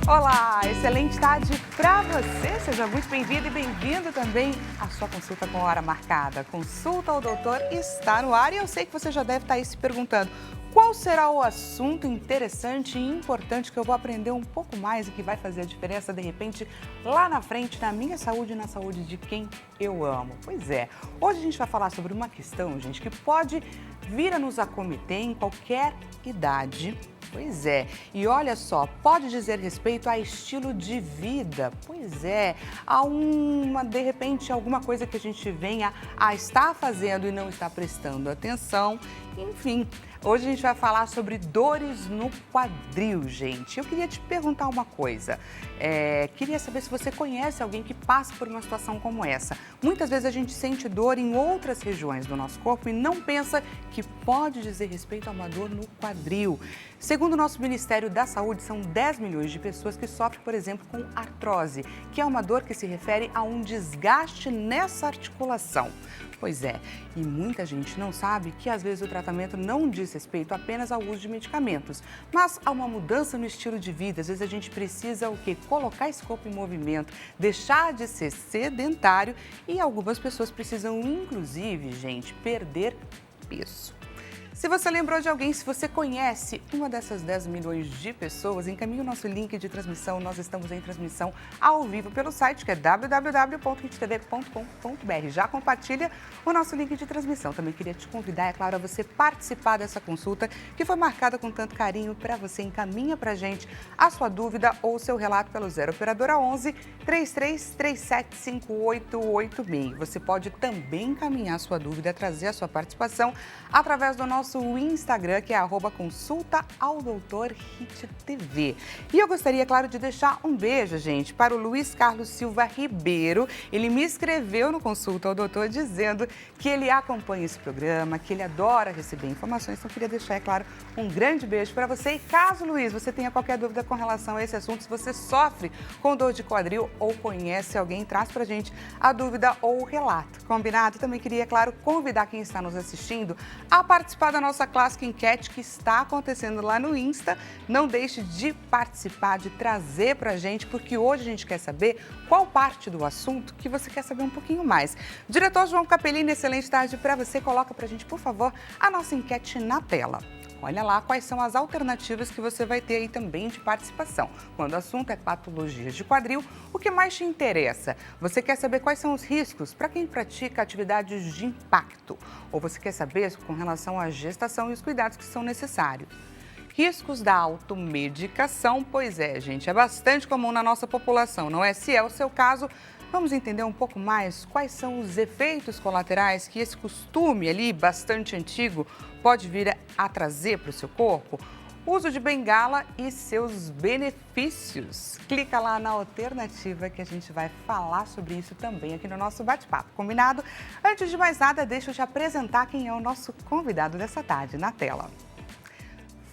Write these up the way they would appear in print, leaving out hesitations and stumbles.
Olá, excelente tarde para você. Seja muito bem-vindo e bem-vindo também à sua consulta com hora marcada. Consulta ao doutor está no ar e eu sei que você já deve estar aí se perguntando qual será o assunto interessante e importante que eu vou aprender um pouco mais e que vai fazer a diferença, de repente, lá na frente, na minha saúde e na saúde de quem eu amo. Pois é, hoje a gente vai falar sobre uma questão, gente, que pode vir a nos acometer em qualquer idade. Pois é, e olha só, pode dizer respeito a estilo de vida, pois é, de repente, alguma coisa que a gente venha a estar fazendo e não está prestando atenção, enfim. Hoje a gente vai falar sobre dores no quadril, gente. Eu queria te perguntar uma coisa. Queria saber se você conhece alguém que passa por uma situação como essa. Muitas vezes a gente sente dor em outras regiões do nosso corpo e não pensa que pode dizer respeito a uma dor no quadril. Segundo o nosso Ministério da Saúde, são 10 milhões de pessoas que sofrem, por exemplo, com artrose, que é uma dor que se refere a um desgaste nessa articulação. Pois é, e muita gente não sabe que às vezes o tratamento não diz respeito apenas ao uso de medicamentos, mas a uma mudança no estilo de vida. Às vezes a gente precisa o quê? Colocar esse corpo em movimento, deixar de ser sedentário e algumas pessoas precisam, inclusive, gente, perder peso. Se você lembrou de alguém, se você conhece uma dessas 10 milhões de pessoas, encaminhe o nosso link de transmissão. Nós estamos em transmissão ao vivo pelo site, que é www.hittv.com.br. Já compartilha o nosso link de transmissão. Também queria te convidar, é claro, a você participar dessa consulta, que foi marcada com tanto carinho para você. Encaminha para a gente a sua dúvida ou o seu relato pelo 0 Operadora 11 3337 5886. Você pode também encaminhar a sua dúvida, trazer a sua participação através do nosso Instagram, que é @consultaaldoutorhittv. E eu gostaria, claro, de deixar um beijo, gente, para o Luiz Carlos Silva Ribeiro. Ele me escreveu no Consulta ao Doutor dizendo que ele acompanha esse programa, que ele adora receber informações. Então, eu queria deixar, é claro, um grande beijo para você. E caso, Luiz, você tenha qualquer dúvida com relação a esse assunto, se você sofre com dor de quadril ou conhece alguém, traz para a gente a dúvida ou o relato. Combinado? Também queria, claro, convidar quem está nos assistindo a participar da nossa clássica enquete que está acontecendo lá no Insta. Não deixe de participar, de trazer para a gente, porque hoje a gente quer saber qual parte do assunto que você quer saber um pouquinho mais. Diretor João Capellini, excelente tarde para você. Coloca para a gente, por favor, a nossa enquete na tela. Olha lá quais são as alternativas que você vai ter aí também de participação. Quando o assunto é patologias de quadril, o que mais te interessa? Você quer saber quais são os riscos para quem pratica atividades de impacto? Ou você quer saber com relação à gestação e os cuidados que são necessários? Riscos da automedicação, pois é, gente, é bastante comum na nossa população, não é? Se é o seu caso, vamos entender um pouco mais quais são os efeitos colaterais que esse costume ali, bastante antigo, pode vir a trazer para o seu corpo? Uso de bengala e seus benefícios. Clica lá na alternativa que a gente vai falar sobre isso também aqui no nosso bate-papo, combinado? Antes de mais nada, deixa eu te apresentar quem é o nosso convidado dessa tarde na tela.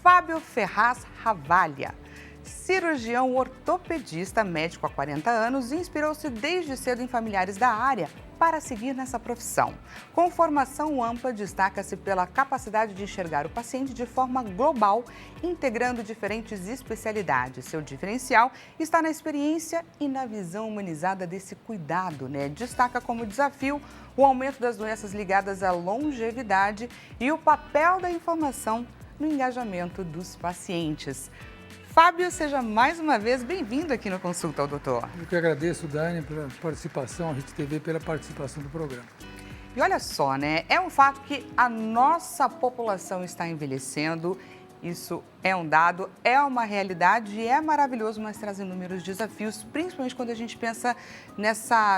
Fábio Ferraz Ravalha, cirurgião ortopedista, médico há 40 anos, e inspirou-se desde cedo em familiares da área para seguir nessa profissão. Com formação ampla, destaca-se pela capacidade de enxergar o paciente de forma global, integrando diferentes especialidades. Seu diferencial está na experiência e na visão humanizada desse cuidado, né? Destaca como desafio o aumento das doenças ligadas à longevidade e o papel da informação no engajamento dos pacientes. Fábio, seja mais uma vez bem-vindo aqui no Consulta ao Doutor. Eu que agradeço, Dani, pela participação, a Hit TV pela participação do programa. E olha só, né? É um fato que a nossa população está envelhecendo. Isso é um dado, é uma realidade e é maravilhoso, mas traz inúmeros desafios, principalmente quando a gente pensa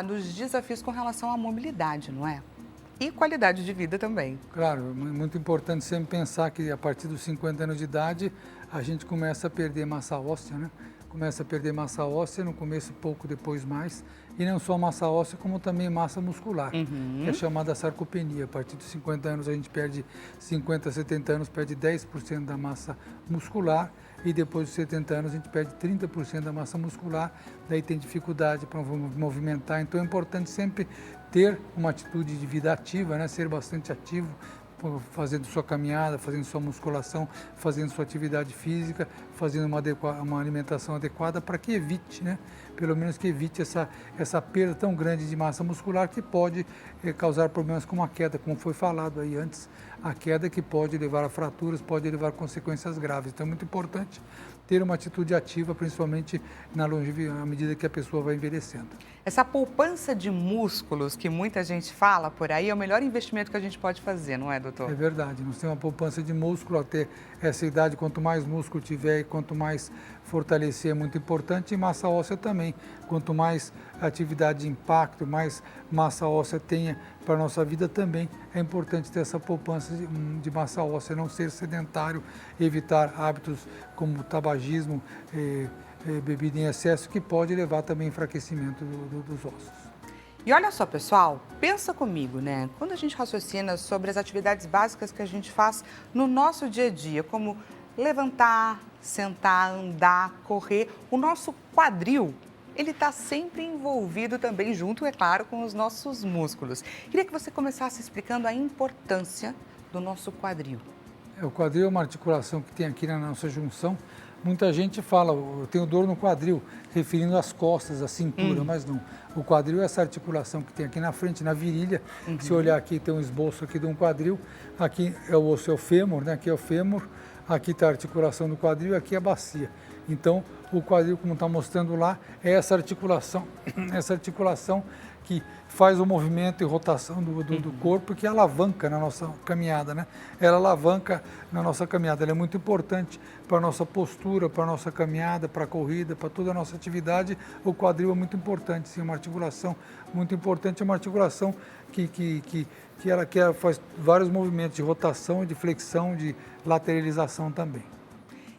nos desafios com relação à mobilidade, não é? E qualidade de vida também. Claro, é muito importante sempre pensar que a partir dos 50 anos de idade a gente começa a perder massa óssea, né? Começa a perder massa óssea, no começo pouco, depois mais. E não só massa óssea, como também massa muscular, que é chamada sarcopenia. A partir dos 50 anos a gente perde 50, 70 anos, perde 10% da massa muscular. E depois dos 70 anos a gente perde 30% da massa muscular, daí tem dificuldade para movimentar. Então é importante sempre ter uma atitude de vida ativa, né? Ser bastante ativo, fazendo sua caminhada, fazendo sua musculação, fazendo sua atividade física, fazendo uma alimentação adequada para que evite, né? Pelo menos que evite essa perda tão grande de massa muscular que pode causar problemas como a queda, como foi falado aí antes, a queda que pode levar a fraturas, pode levar a consequências graves. Então é muito importante ter uma atitude ativa, principalmente à medida que a pessoa vai envelhecendo. Essa poupança de músculos que muita gente fala por aí é o melhor investimento que a gente pode fazer, não é, doutor? É verdade, nós temos uma poupança de músculo até essa idade, quanto mais músculo tiver e quanto mais fortalecer é muito importante, e massa óssea também. Quanto mais atividade de impacto, mais massa óssea tenha para a nossa vida também, é importante ter essa poupança de massa óssea, não ser sedentário, evitar hábitos como tabagismo, bebida em excesso, que pode levar também ao enfraquecimento dos ossos. E olha só, pessoal, pensa comigo, né? Quando a gente raciocina sobre as atividades básicas que a gente faz no nosso dia a dia, como levantar, sentar, andar, correr, o nosso quadril, ele está sempre envolvido também junto, é claro, com os nossos músculos. Queria que você começasse explicando a importância do nosso quadril. O quadril é uma articulação que tem aqui na nossa junção. Muita gente fala, eu tenho dor no quadril, referindo às costas, à cintura, mas não. O quadril é essa articulação que tem aqui na frente, na virilha. Se olhar aqui, tem um esboço aqui de um quadril. Aqui é o osso, é o fêmur, né? Aqui é o fêmur. Aqui está a articulação do quadril e aqui é a bacia. Então, o quadril, como está mostrando lá, é essa articulação que faz o movimento e rotação do corpo, que alavanca na nossa caminhada, né? Ela alavanca na nossa caminhada, ela é muito importante para a nossa postura, para a nossa caminhada, para a corrida, para toda a nossa atividade. O quadril é muito importante, sim, uma articulação muito importante, é uma articulação que ela faz vários movimentos de rotação, de flexão, de lateralização também.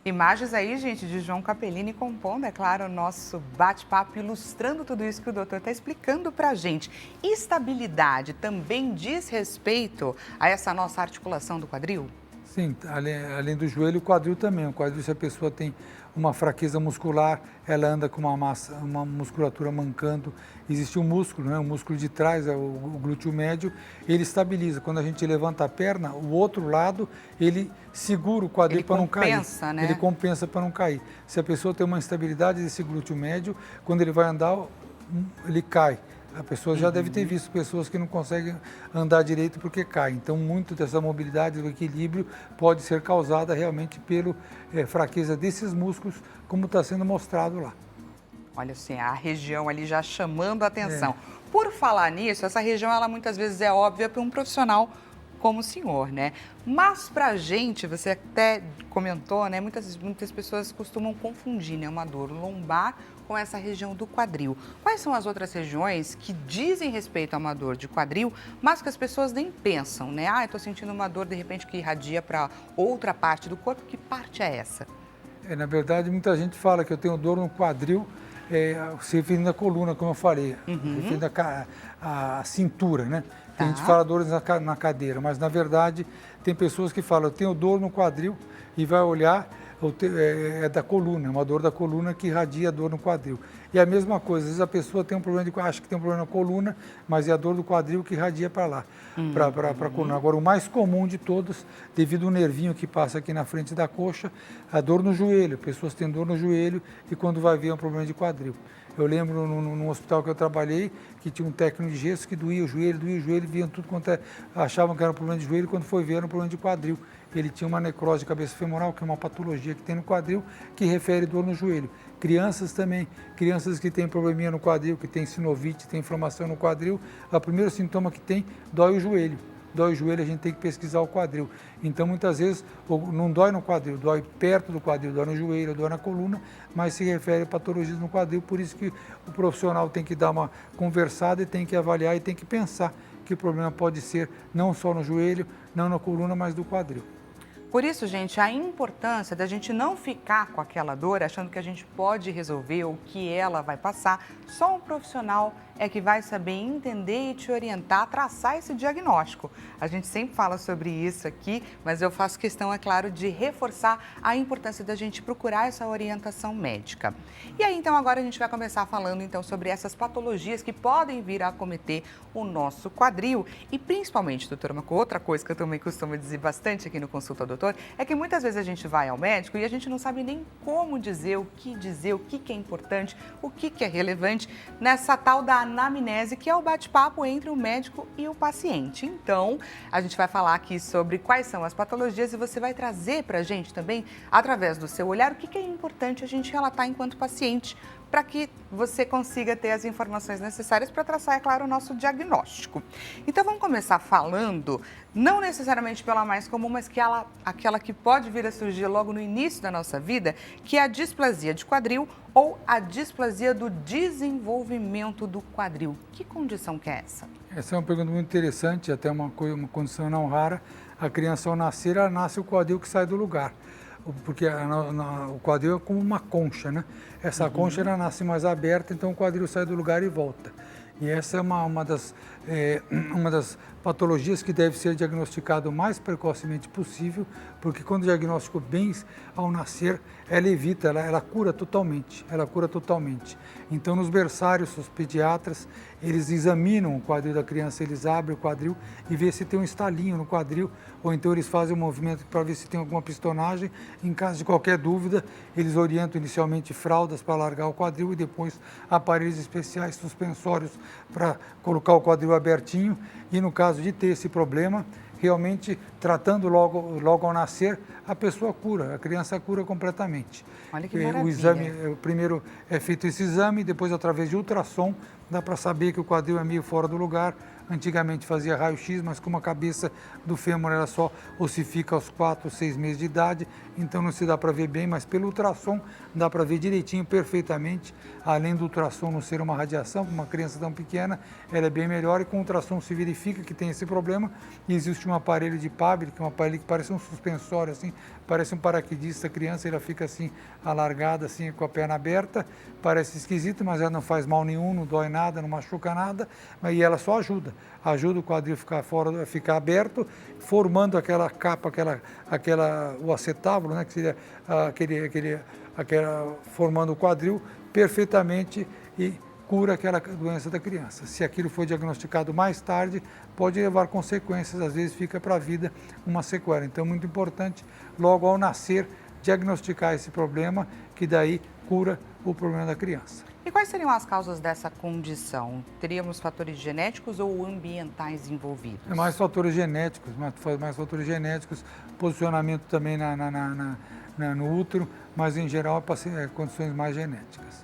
Imagens aí, gente, de João Capellini compondo, é claro, o nosso bate-papo, ilustrando tudo isso que o doutor está explicando para a gente. Estabilidade também diz respeito a essa nossa articulação do quadril? Sim, além do joelho, o quadril também. O quadril, se a pessoa tem uma fraqueza muscular, ela anda com uma musculatura mancando. Existe um músculo, né? O músculo de trás, é o glúteo médio, ele estabiliza. Quando a gente levanta a perna, o outro lado, ele segura o quadril para não cair. Né? Ele compensa para não cair. Se a pessoa tem uma instabilidade desse glúteo médio, quando ele vai andar, ele cai. A pessoa já deve ter visto pessoas que não conseguem andar direito porque caem. Então, muito dessa mobilidade, do equilíbrio, pode ser causada realmente pela fraqueza desses músculos, como está sendo mostrado lá. Olha assim, a região ali já chamando a atenção. Por falar nisso, essa região, ela muitas vezes é óbvia para um profissional como o senhor, né? Mas para a gente, você até comentou, né? Muitas pessoas costumam confundir, né? Uma dor lombar com essa região do quadril. Quais são as outras regiões que dizem respeito a uma dor de quadril, mas que as pessoas nem pensam, né? Ah, eu estou sentindo uma dor, de repente, que irradia para outra parte do corpo. Que parte é essa? Na verdade, muita gente fala que eu tenho dor no quadril, se referindo à coluna, como eu falei, referindo à cintura, né? A gente fala dores na cadeira, mas na verdade tem pessoas que falam, eu tenho dor no quadril e vai olhar, é da coluna, é uma dor da coluna que irradia a dor no quadril. E a mesma coisa, às vezes a pessoa tem um problema acha que tem um problema na coluna, mas é a dor do quadril que irradia para lá, para a coluna. Agora, o mais comum de todos, devido ao nervinho que passa aqui na frente da coxa, a dor no joelho. Pessoas têm dor no joelho e quando vai ver é um problema de quadril. Eu lembro num hospital que eu trabalhei, que tinha um técnico de gesso que doía o joelho, viam tudo quanto achavam que era um problema de joelho, quando foi ver era um problema de quadril. Ele tinha uma necrose de cabeça femoral, que é uma patologia que tem no quadril, que refere dor no joelho. Crianças também, crianças que têm probleminha no quadril, que têm sinovite, têm inflamação no quadril, o primeiro sintoma que tem, dói o joelho. Dói o joelho, a gente tem que pesquisar o quadril. Então, muitas vezes, não dói no quadril, dói perto do quadril, dói no joelho, dói na coluna, mas se refere a patologias no quadril, por isso que o profissional tem que dar uma conversada e tem que avaliar e tem que pensar que o problema pode ser não só no joelho, não na coluna, mas do quadril. Por isso, gente, a importância da gente não ficar com aquela dor achando que a gente pode resolver ou que ela vai passar. Só um profissional é que vai saber entender e te orientar a traçar esse diagnóstico. A gente sempre fala sobre isso aqui, mas eu faço questão, é claro, de reforçar a importância da gente procurar essa orientação médica. E aí, então, agora a gente vai começar falando, então, sobre essas patologias que podem vir a acometer o nosso quadril. E, principalmente, doutora Marco, outra coisa que eu também costumo dizer bastante aqui no Consulta ao Doutor, é que muitas vezes a gente vai ao médico e a gente não sabe nem como dizer, o que é importante, o que é relevante nessa tal da anamnese, que é o bate-papo entre o médico e o paciente. Então, a gente vai falar aqui sobre quais são as patologias e você vai trazer para a gente também, através do seu olhar, o que é importante a gente relatar enquanto paciente, para que você consiga ter as informações necessárias para traçar, é claro, o nosso diagnóstico. Então, vamos começar falando, não necessariamente pela mais comum, mas aquela que pode vir a surgir logo no início da nossa vida, que é a displasia de quadril ou a displasia do desenvolvimento do quadril. Que condição que é essa? Essa é uma pergunta muito interessante, até uma condição não rara. A criança, ao nascer, ela nasce o quadril que sai do lugar. Porque o quadril é como uma concha, né? Essa concha ela nasce mais aberta, então o quadril sai do lugar e volta. E essa é uma das patologias que deve ser diagnosticada o mais precocemente possível, porque quando o diagnóstico bem ao nascer, ela evita, ela cura totalmente, Então, nos berçários, os pediatras, eles examinam o quadril da criança, eles abrem o quadril e vê se tem um estalinho no quadril, ou então eles fazem um movimento para ver se tem alguma pistonagem. Em caso de qualquer dúvida, eles orientam inicialmente fraldas para alargar o quadril e depois aparelhos especiais, suspensórios, para colocar o quadril abertinho. E no caso de ter esse problema, realmente tratando logo ao nascer, a pessoa cura, a criança cura completamente. Olha que maravilha. O exame, primeiro é feito esse exame, depois através de ultrassom, dá para saber que o quadril é meio fora do lugar. Antigamente fazia raio-x, mas como a cabeça do fêmur ela só ossifica aos 4 ou 6 meses de idade, então não se dá para ver bem, mas pelo ultrassom dá para ver direitinho, perfeitamente. Além do ultrassom não ser uma radiação, para uma criança tão pequena, ela é bem melhor e com o ultrassom se verifica que tem esse problema. E existe um aparelho de Pabre, que é um aparelho que parece um suspensório, assim, parece um paraquedista, a criança ela fica assim, alargada, assim, com a perna aberta, parece esquisito, mas ela não faz mal nenhum, não dói nada, não machuca nada, e ela só ajuda o quadril a ficar aberto, formando aquela capa, o acetábulo, né, que seria formando o quadril perfeitamente e cura aquela doença da criança. Se aquilo for diagnosticado mais tarde, pode levar consequências, às vezes fica para a vida uma sequela. Então é muito importante, logo ao nascer, diagnosticar esse problema, que daí cura o problema da criança. E quais seriam as causas dessa condição? Teríamos fatores genéticos ou ambientais envolvidos? É mais fatores genéticos, posicionamento também no útero, mas em geral condições mais genéticas.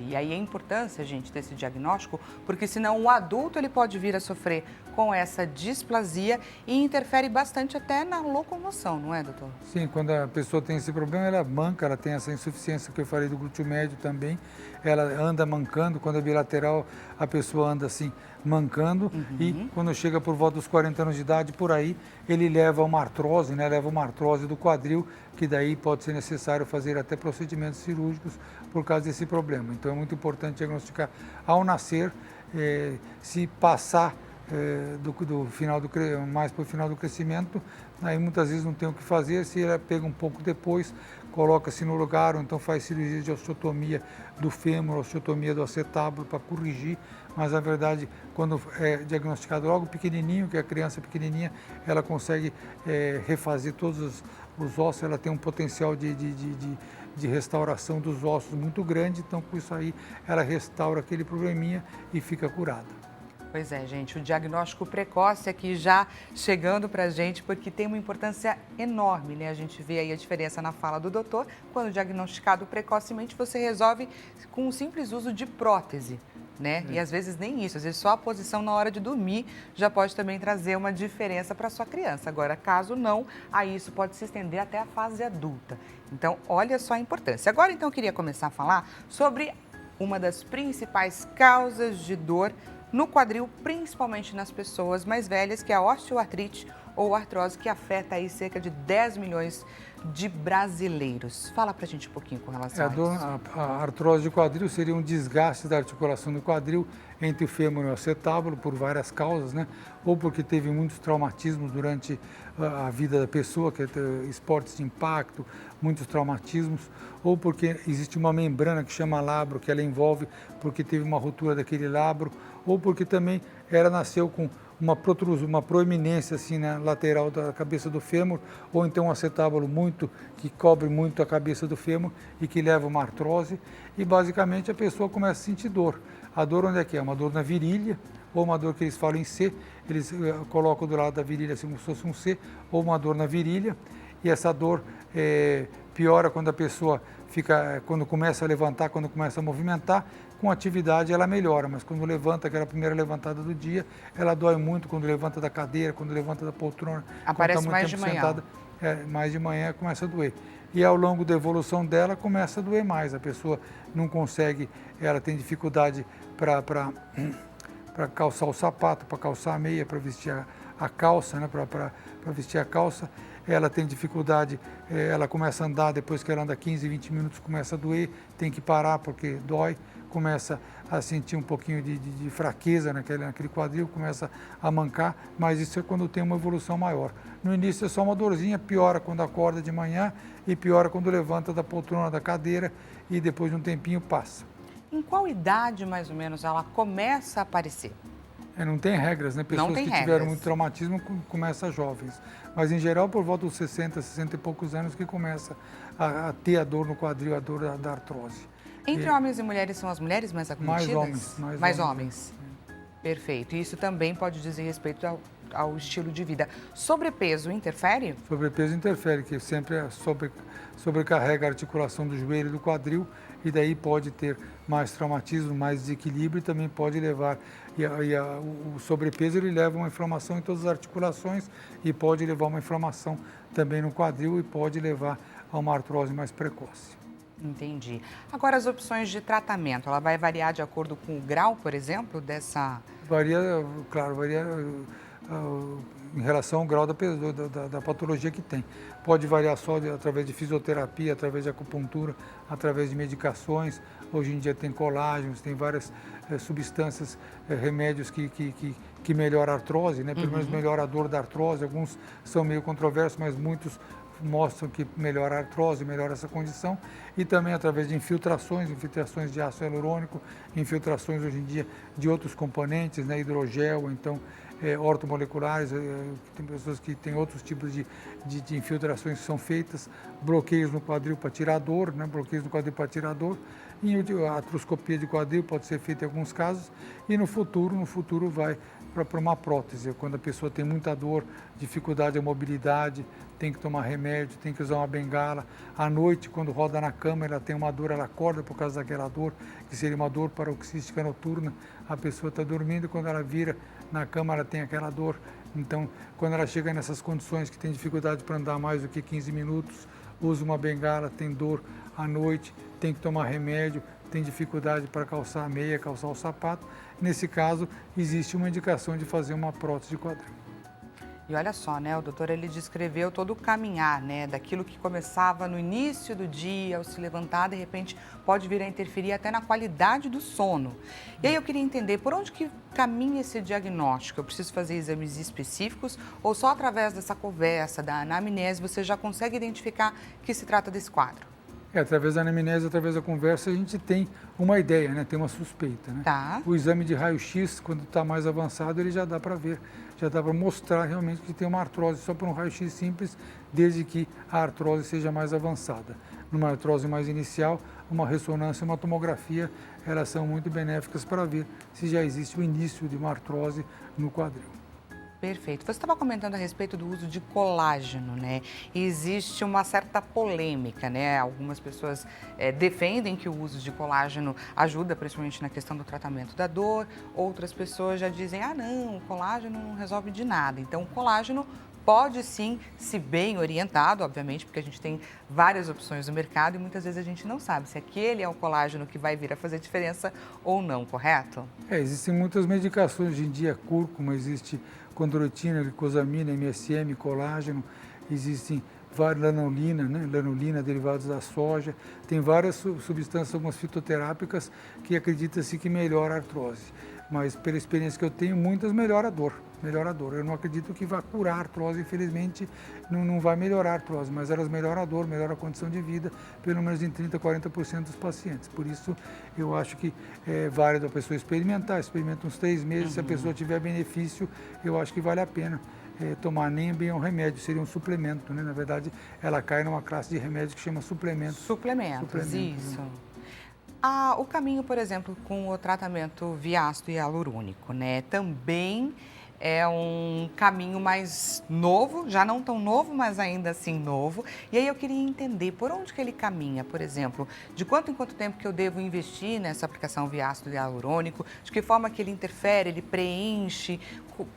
E aí a importância, gente, desse diagnóstico, porque senão o adulto ele pode vir a sofrer com essa displasia e interfere bastante até na locomoção, não é, doutor? Sim, quando a pessoa tem esse problema, ela manca, ela tem essa insuficiência que eu falei do glúteo médio também, ela anda mancando, quando é bilateral a pessoa anda assim mancando e quando chega por volta dos 40 anos de idade, por aí, ele leva uma artrose, né? Leva uma artrose do quadril, que daí pode ser necessário fazer até procedimentos cirúrgicos por causa desse problema. Então é muito importante diagnosticar ao nascer, se passar mais para o final do crescimento, aí muitas vezes não tem o que fazer, se ela pega um pouco depois, coloca-se no lugar, ou então faz cirurgia de osteotomia do fêmur, osteotomia do acetábulo para corrigir, mas na verdade, quando é diagnosticado logo pequenininho, que a criança pequenininha, ela consegue refazer todos os ossos, ela tem um potencial de restauração dos ossos muito grande, então com isso aí ela restaura aquele probleminha e fica curada. Pois é, gente, o diagnóstico precoce aqui já chegando para a gente, porque tem uma importância enorme, né? A gente vê aí a diferença na fala do doutor, quando diagnosticado precocemente, você resolve com o simples uso de prótese, né? E às vezes nem isso, às vezes só a posição na hora de dormir já pode também trazer uma diferença para sua criança. Agora, caso não, aí isso pode se estender até a fase adulta. Então, olha só a importância. Agora, então, eu queria começar a falar sobre uma das principais causas de dor no quadril, principalmente nas pessoas mais velhas, que é a osteoartrite ou artrose que afeta aí cerca de 10 milhões de brasileiros. Fala pra gente um pouquinho com relação a isso. A artrose de quadril seria um desgaste da articulação do quadril entre o fêmur e o acetábulo por várias causas, né? Ou porque teve muitos traumatismos durante a vida da pessoa, que é esportes de impacto, muitos traumatismos, ou porque existe uma membrana que chama labro, que ela envolve porque teve uma ruptura daquele labro, ou porque também ela nasceu com uma protrusão, uma proeminência assim na lateral da cabeça do fêmur, ou então um acetábulo que cobre muito a cabeça do fêmur e que leva uma artrose, e basicamente a pessoa começa a sentir dor. A dor onde é que é? Uma dor na virilha, ou uma dor que eles falam em C, eles colocam do lado da virilha assim como se fosse um C, ou uma dor na virilha, e essa dor piora quando a pessoa quando começa a levantar, quando começa a movimentar, com atividade ela melhora, mas quando levanta, aquela primeira levantada do dia, ela dói muito quando levanta da cadeira, quando levanta da poltrona. Aparece tá mais de manhã. Sentada, mais de manhã começa a doer. E ao longo da evolução dela começa a doer mais, a pessoa não consegue, ela tem dificuldade para calçar o sapato, para calçar a meia, para vestir a calça, né, para vestir a calça. Ela tem dificuldade, ela começa a andar, depois que ela anda 15, 20 minutos começa a doer, tem que parar porque dói, começa a sentir um pouquinho de fraqueza naquele quadril, começa a mancar, mas isso é quando tem uma evolução maior. No início é só uma dorzinha, piora quando acorda de manhã e piora quando levanta da poltrona da cadeira e depois de um tempinho passa. Em qual idade, mais ou menos, ela começa a aparecer? Não tem regras, né? Pessoas que tiveram muito traumatismo começam jovens. Mas, em geral, por volta dos 60, 60 e poucos anos que começa a ter a dor no quadril, a dor da artrose. Entre homens e mulheres, são as mulheres mais acometidas? Mais homens. Perfeito. E isso também pode dizer respeito ao estilo de vida. Sobrepeso interfere? Sobrepeso interfere, que sempre sobrecarrega a articulação do joelho e do quadril, e daí pode ter mais traumatismo, mais desequilíbrio, e também pode levar, o sobrepeso ele leva uma inflamação em todas as articulações e pode levar uma inflamação também no quadril e pode levar a uma artrose mais precoce. Entendi. Agora, as opções de tratamento, ela vai variar de acordo com o grau, por exemplo, dessa... Varia, claro, varia em relação ao grau da patologia que tem. Pode variar só através de fisioterapia, através de acupuntura, através de medicações. Hoje em dia tem colágenos, tem várias substâncias, remédios que melhoram a artrose, né? Pelo menos melhora a dor da artrose. Alguns são meio controversos, mas muitos mostram que melhora a artrose, melhora essa condição, e também através de infiltrações de ácido hialurônico, infiltrações hoje em dia de outros componentes, né, hidrogel, então ortomoleculares, tem pessoas que têm outros tipos de infiltrações que são feitas, bloqueios no quadril para tirar dor, né, bloqueios no quadril para tirar dor, e a artroscopia de quadril pode ser feita em alguns casos, e no futuro vai para uma prótese, quando a pessoa tem muita dor, dificuldade de mobilidade, tem que tomar remédio, tem que usar uma bengala. À noite, quando roda na cama, ela tem uma dor, ela acorda por causa daquela dor, que seria uma dor paroxística noturna. A pessoa está dormindo e quando ela vira na cama, ela tem aquela dor. Então, quando ela chega nessas condições que tem dificuldade para andar mais do que 15 minutos, usa uma bengala, tem dor à noite, tem que tomar remédio, tem dificuldade para calçar a meia, calçar o sapato. Nesse caso, existe uma indicação de fazer uma prótese de quadril. E olha só, né, o doutor ele descreveu todo o caminhar, né, daquilo que começava no início do dia, ao se levantar, de repente pode vir a interferir até na qualidade do sono. E aí eu queria entender por onde que caminha esse diagnóstico? Eu preciso fazer exames específicos ou só através dessa conversa, da anamnese, você já consegue identificar que se trata desse quadro? Através da anamnese, através da conversa, a gente tem uma ideia, né? Tem uma suspeita. Né? Tá. O exame de raio-x, quando está mais avançado, ele já dá para ver, já dá para mostrar realmente que tem uma artrose só por um raio-x simples, desde que a artrose seja mais avançada. Numa artrose mais inicial, uma ressonância e uma tomografia, elas são muito benéficas para ver se já existe o início de uma artrose no quadril. Perfeito. Você estava comentando a respeito do uso de colágeno, né? E existe uma certa polêmica, né? Algumas pessoas defendem que o uso de colágeno ajuda principalmente na questão do tratamento da dor. Outras pessoas já dizem, não, o colágeno não resolve de nada. Então, o colágeno pode sim, se bem orientado, obviamente, porque a gente tem várias opções no mercado e muitas vezes a gente não sabe se aquele é o colágeno que vai vir a fazer diferença ou não, correto? Existem muitas medicações hoje em dia, cúrcuma, existe condroitina, glicosamina, MSM, colágeno, existem várias lanolina, né? Lanolina, derivados da soja, tem várias substâncias, algumas fitoterápicas, que acredita-se que melhora a artrose. Mas pela experiência que eu tenho, muitas melhoram a dor. Eu não acredito que vá curar a artrose, infelizmente não vai melhorar a artrose, mas elas melhoram a dor, melhoram a condição de vida, pelo menos em 30%, 40% dos pacientes. Por isso, eu acho que é válido a pessoa experimentar, experimenta uns 3 meses, se a pessoa tiver benefício, eu acho que vale a pena. Tomar nem bem um remédio, seria um suplemento, né? Na verdade, ela cai numa classe de remédio que chama suplemento. Suplementos, isso. O caminho, por exemplo, com o tratamento via ácido hialurônico, né? Também é um caminho mais novo, já não tão novo, mas ainda assim novo. E aí eu queria entender por onde que ele caminha, por exemplo, de quanto em quanto tempo que eu devo investir nessa aplicação via ácido hialurônico, de que forma que ele interfere, ele preenche,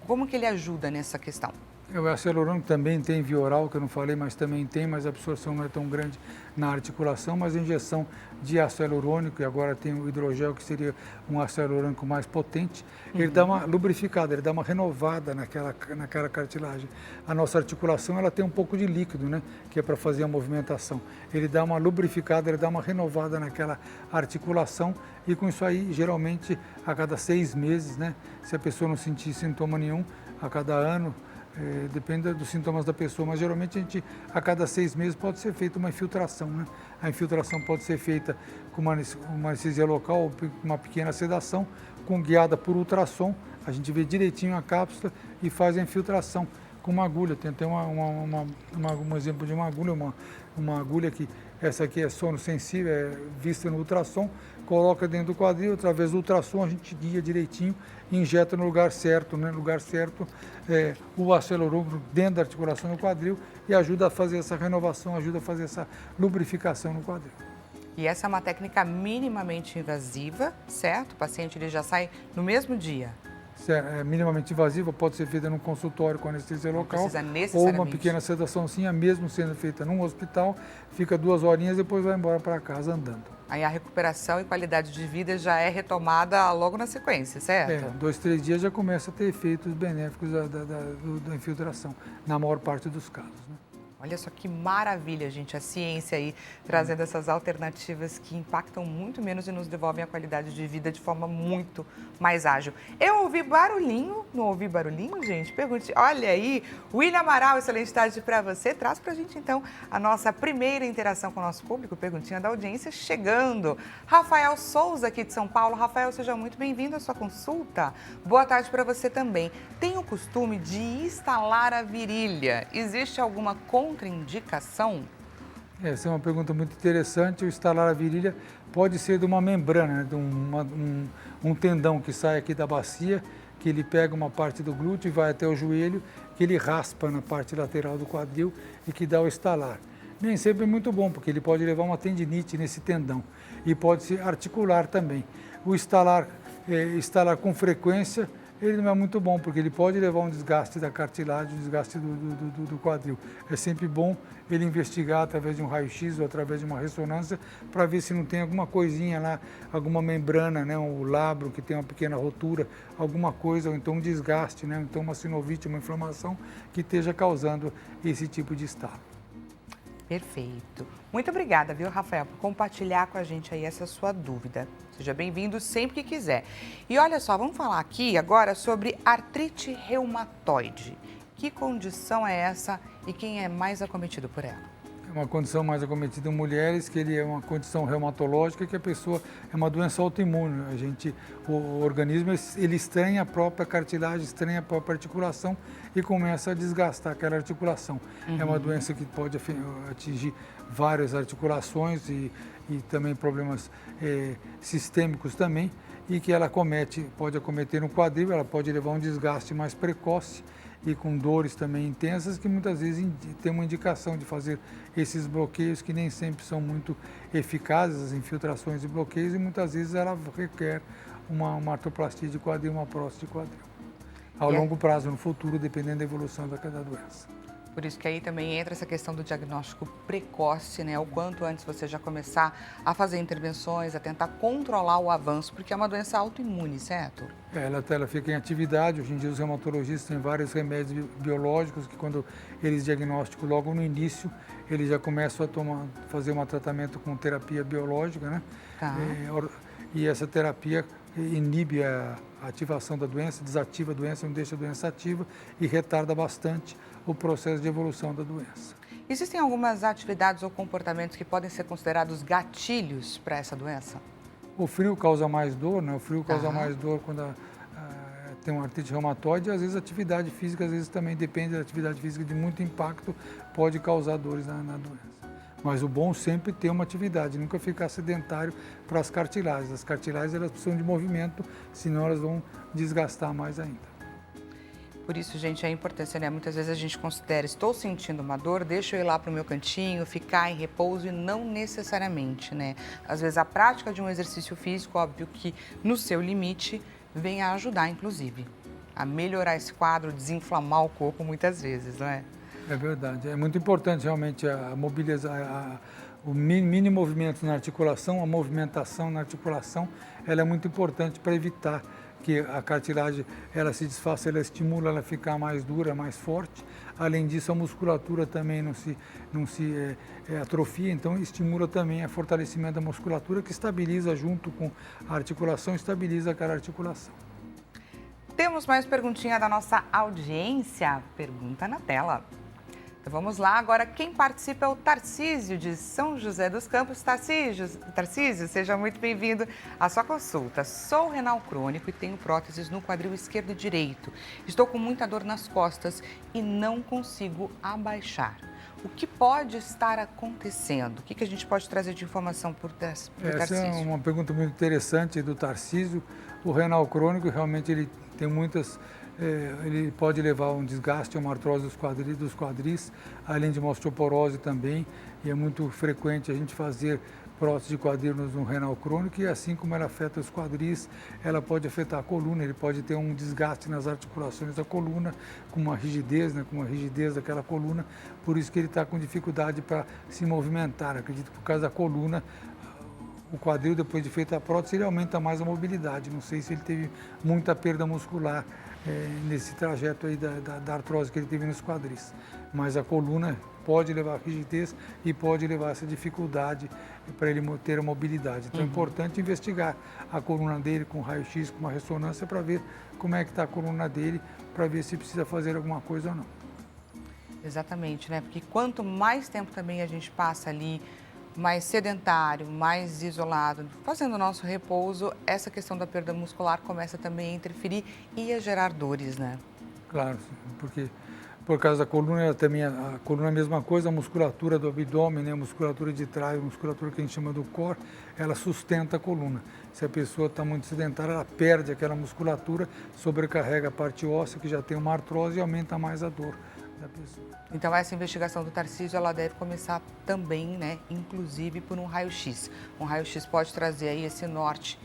como que ele ajuda nessa questão? O ácido hialurônico também tem via oral, que eu não falei, mas também tem, mas a absorção não é tão grande na articulação, mas a injeção de ácido hialurônico, e agora tem o hidrogel, que seria um ácido hialurônico mais potente, ele dá uma lubrificada, ele dá uma renovada naquela cartilagem. A nossa articulação, ela tem um pouco de líquido, né, que é para fazer a movimentação. Ele dá uma lubrificada, ele dá uma renovada naquela articulação, e com isso aí, geralmente, a cada 6 meses, né, se a pessoa não sentir sintoma nenhum, a cada ano, depende dos sintomas da pessoa, mas geralmente a cada 6 meses pode ser feita uma infiltração, né? A infiltração pode ser feita com uma anestesia local ou uma pequena sedação, guiada por ultrassom, a gente vê direitinho a cápsula e faz a infiltração com uma agulha. Tem até um exemplo de uma agulha que essa aqui é sono sensível, é vista no ultrassom, coloca dentro do quadril, através do ultrassom a gente guia direitinho e injeta no lugar certo, né? No lugar certo, o ácido hialurônico dentro da articulação do quadril e ajuda a fazer essa renovação, ajuda a fazer essa lubrificação no quadril. E essa é uma técnica minimamente invasiva, certo? O paciente ele já sai no mesmo dia. Minimamente invasiva, pode ser feita num consultório com anestesia local ou uma pequena sedaçãozinha, mesmo sendo feita num hospital, fica 2 horinhas e depois vai embora para casa andando. Aí a recuperação e qualidade de vida já é retomada logo na sequência, certo? 2, 3 dias já começa a ter efeitos benéficos da infiltração, na maior parte dos casos, né? Olha só que maravilha, gente, a ciência aí trazendo essas alternativas que impactam muito menos e nos devolvem a qualidade de vida de forma muito mais ágil. Eu ouvi barulhinho, não ouvi barulhinho, gente? Pergunte, olha aí, William Amaral, excelente tarde para você. Traz para a gente, então, a nossa primeira interação com o nosso público, perguntinha da audiência chegando. Rafael Souza, aqui de São Paulo. Rafael, seja muito bem-vindo à sua consulta. Boa tarde para você também. Tem o costume de instalar a virilha. Existe alguma contraindicação? Essa é uma pergunta muito interessante. O instalar a virilha pode ser de uma membrana, né? De um tendão que sai aqui da bacia, que ele pega uma parte do glúteo e vai até o joelho, que ele raspa na parte lateral do quadril e que dá o estalar. Nem sempre é muito bom, porque ele pode levar uma tendinite nesse tendão e pode se articular também. O instalar com frequência, ele não é muito bom, porque ele pode levar um desgaste da cartilagem, um desgaste do quadril. É sempre bom ele investigar através de um raio-x ou através de uma ressonância para ver se não tem alguma coisinha lá, alguma membrana, né, um labro que tem uma pequena rotura, alguma coisa, ou então um desgaste, né, então uma sinovite, uma inflamação que esteja causando esse tipo de estado. Perfeito. Muito obrigada, viu, Rafael, por compartilhar com a gente aí essa sua dúvida. Seja bem-vindo sempre que quiser. E olha só, vamos falar aqui agora sobre artrite reumatoide. Que condição é essa e quem é mais acometido por ela? É uma condição mais acometida em mulheres, que ele é uma condição reumatológica, que a pessoa é uma doença autoimune. O organismo ele estranha a própria cartilagem, estranha a própria articulação e começa a desgastar aquela articulação. É uma doença que pode atingir várias articulações e também problemas sistêmicos também, e que ela pode acometer no quadril, ela pode levar a um desgaste mais precoce e com dores também intensas, que muitas vezes tem uma indicação de fazer esses bloqueios que nem sempre são muito eficazes, as infiltrações e bloqueios, e muitas vezes ela requer uma artroplastia de quadril, uma prótese de quadril. Ao longo prazo, no futuro, dependendo da evolução da doença. Por isso que aí também entra essa questão do diagnóstico precoce, né? O quanto antes você já começar a fazer intervenções, a tentar controlar o avanço, porque é uma doença autoimune, certo? Ela fica em atividade. Hoje em dia os reumatologistas têm vários remédios biológicos que quando eles diagnosticam logo no início, eles já começam a fazer um tratamento com terapia biológica, né? Tá. E essa terapia inibe a ativação da doença, desativa a doença, não deixa a doença ativa e retarda bastante o processo de evolução da doença. Existem algumas atividades ou comportamentos que podem ser considerados gatilhos para essa doença? O frio causa mais dor, né? O frio causa Tá. mais dor quando tem uma artrite reumatoide e às vezes a atividade física, às vezes também depende da atividade física de muito impacto, pode causar dores na doença. Mas o bom sempre é ter uma atividade, nunca ficar sedentário para as cartilagens. As cartilagens elas precisam de movimento, senão elas vão desgastar mais ainda. Por isso, gente, a importância, né? Muitas vezes a gente considera, estou sentindo uma dor, deixa eu ir lá para o meu cantinho, ficar em repouso e não necessariamente, né? Às vezes a prática de um exercício físico, óbvio que no seu limite, vem a ajudar, inclusive, a melhorar esse quadro, desinflamar o corpo muitas vezes, não é? É verdade, é muito importante realmente a mobilizar, o mini movimento na articulação, a movimentação na articulação, ela é muito importante para evitar que a cartilagem ela se desfaça, ela estimula ela a ficar mais dura, mais forte. Além disso, a musculatura também não se atrofia, então estimula também o fortalecimento da musculatura que estabiliza junto com a articulação, estabiliza aquela articulação. Temos mais perguntinha da nossa audiência. Pergunta na tela. Então vamos lá, agora quem participa é o Tarcísio de São José dos Campos. Tarcísio, seja muito bem-vindo à sua consulta. Sou renal crônico e tenho próteses no quadril esquerdo e direito. Estou com muita dor nas costas e não consigo abaixar. O que pode estar acontecendo? O que a gente pode trazer de informação por Tarcísio? Essa é uma pergunta muito interessante do Tarcísio. O renal crônico realmente ele tem muitas... ele pode levar a um desgaste, a uma artrose dos quadris, além de uma osteoporose também, e é muito frequente a gente fazer prótese de quadril no renal crônico, e assim como ela afeta os quadris, ela pode afetar a coluna, ele pode ter um desgaste nas articulações da coluna, com uma rigidez, né, com uma rigidez daquela coluna, por isso que ele está com dificuldade para se movimentar. Acredito que por causa da coluna, o quadril, depois de feita a prótese, ele aumenta mais a mobilidade. Não sei se ele teve muita perda muscular nesse trajeto aí da artrose que ele teve nos quadris. Mas a coluna pode levar a rigidez e pode levar essa dificuldade para ele ter a mobilidade. Então é importante investigar a coluna dele com raio-x, com uma ressonância, para ver como é que está a coluna dele, para ver se precisa fazer alguma coisa ou não. Exatamente, né? Porque quanto mais tempo também a gente passa ali, mais sedentário, mais isolado, fazendo o nosso repouso, essa questão da perda muscular começa também a interferir e a gerar dores, né? Claro, porque por causa da coluna, também a coluna é a mesma coisa, a musculatura do abdômen, né, a musculatura de trás, a musculatura que a gente chama do core, ela sustenta a coluna. Se a pessoa está muito sedentária, ela perde aquela musculatura, sobrecarrega a parte óssea, que já tem uma artrose, e aumenta mais a dor da pessoa. Então essa investigação do Tarcísio, ela deve começar também, né, inclusive por um raio-x. Um raio-x pode trazer aí esse norte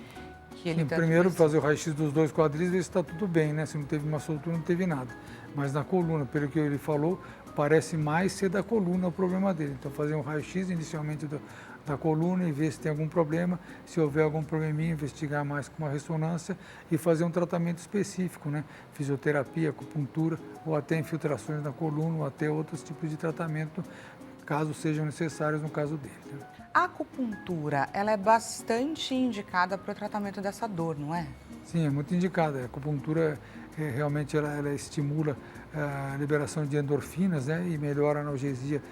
que ele tanto primeiro precisa. fazer o raio-x dos dois quadris, ver se está tudo bem, né? Se não teve uma soltura, não teve nada. Mas na coluna, pelo que ele falou, parece mais ser da coluna o problema dele. Então fazer um raio-x inicialmente da coluna e ver se tem algum problema. Se houver algum probleminha, investigar mais com uma ressonância e fazer um tratamento específico, né? Fisioterapia, acupuntura ou até infiltrações na coluna ou até outros tipos de tratamento, caso sejam necessários no caso dele. Né? A acupuntura, ela é bastante indicada para o tratamento dessa dor, não é? Sim, é muito indicada. A acupuntura realmente ela estimula a liberação de endorfinas, né? E melhora a analgesia,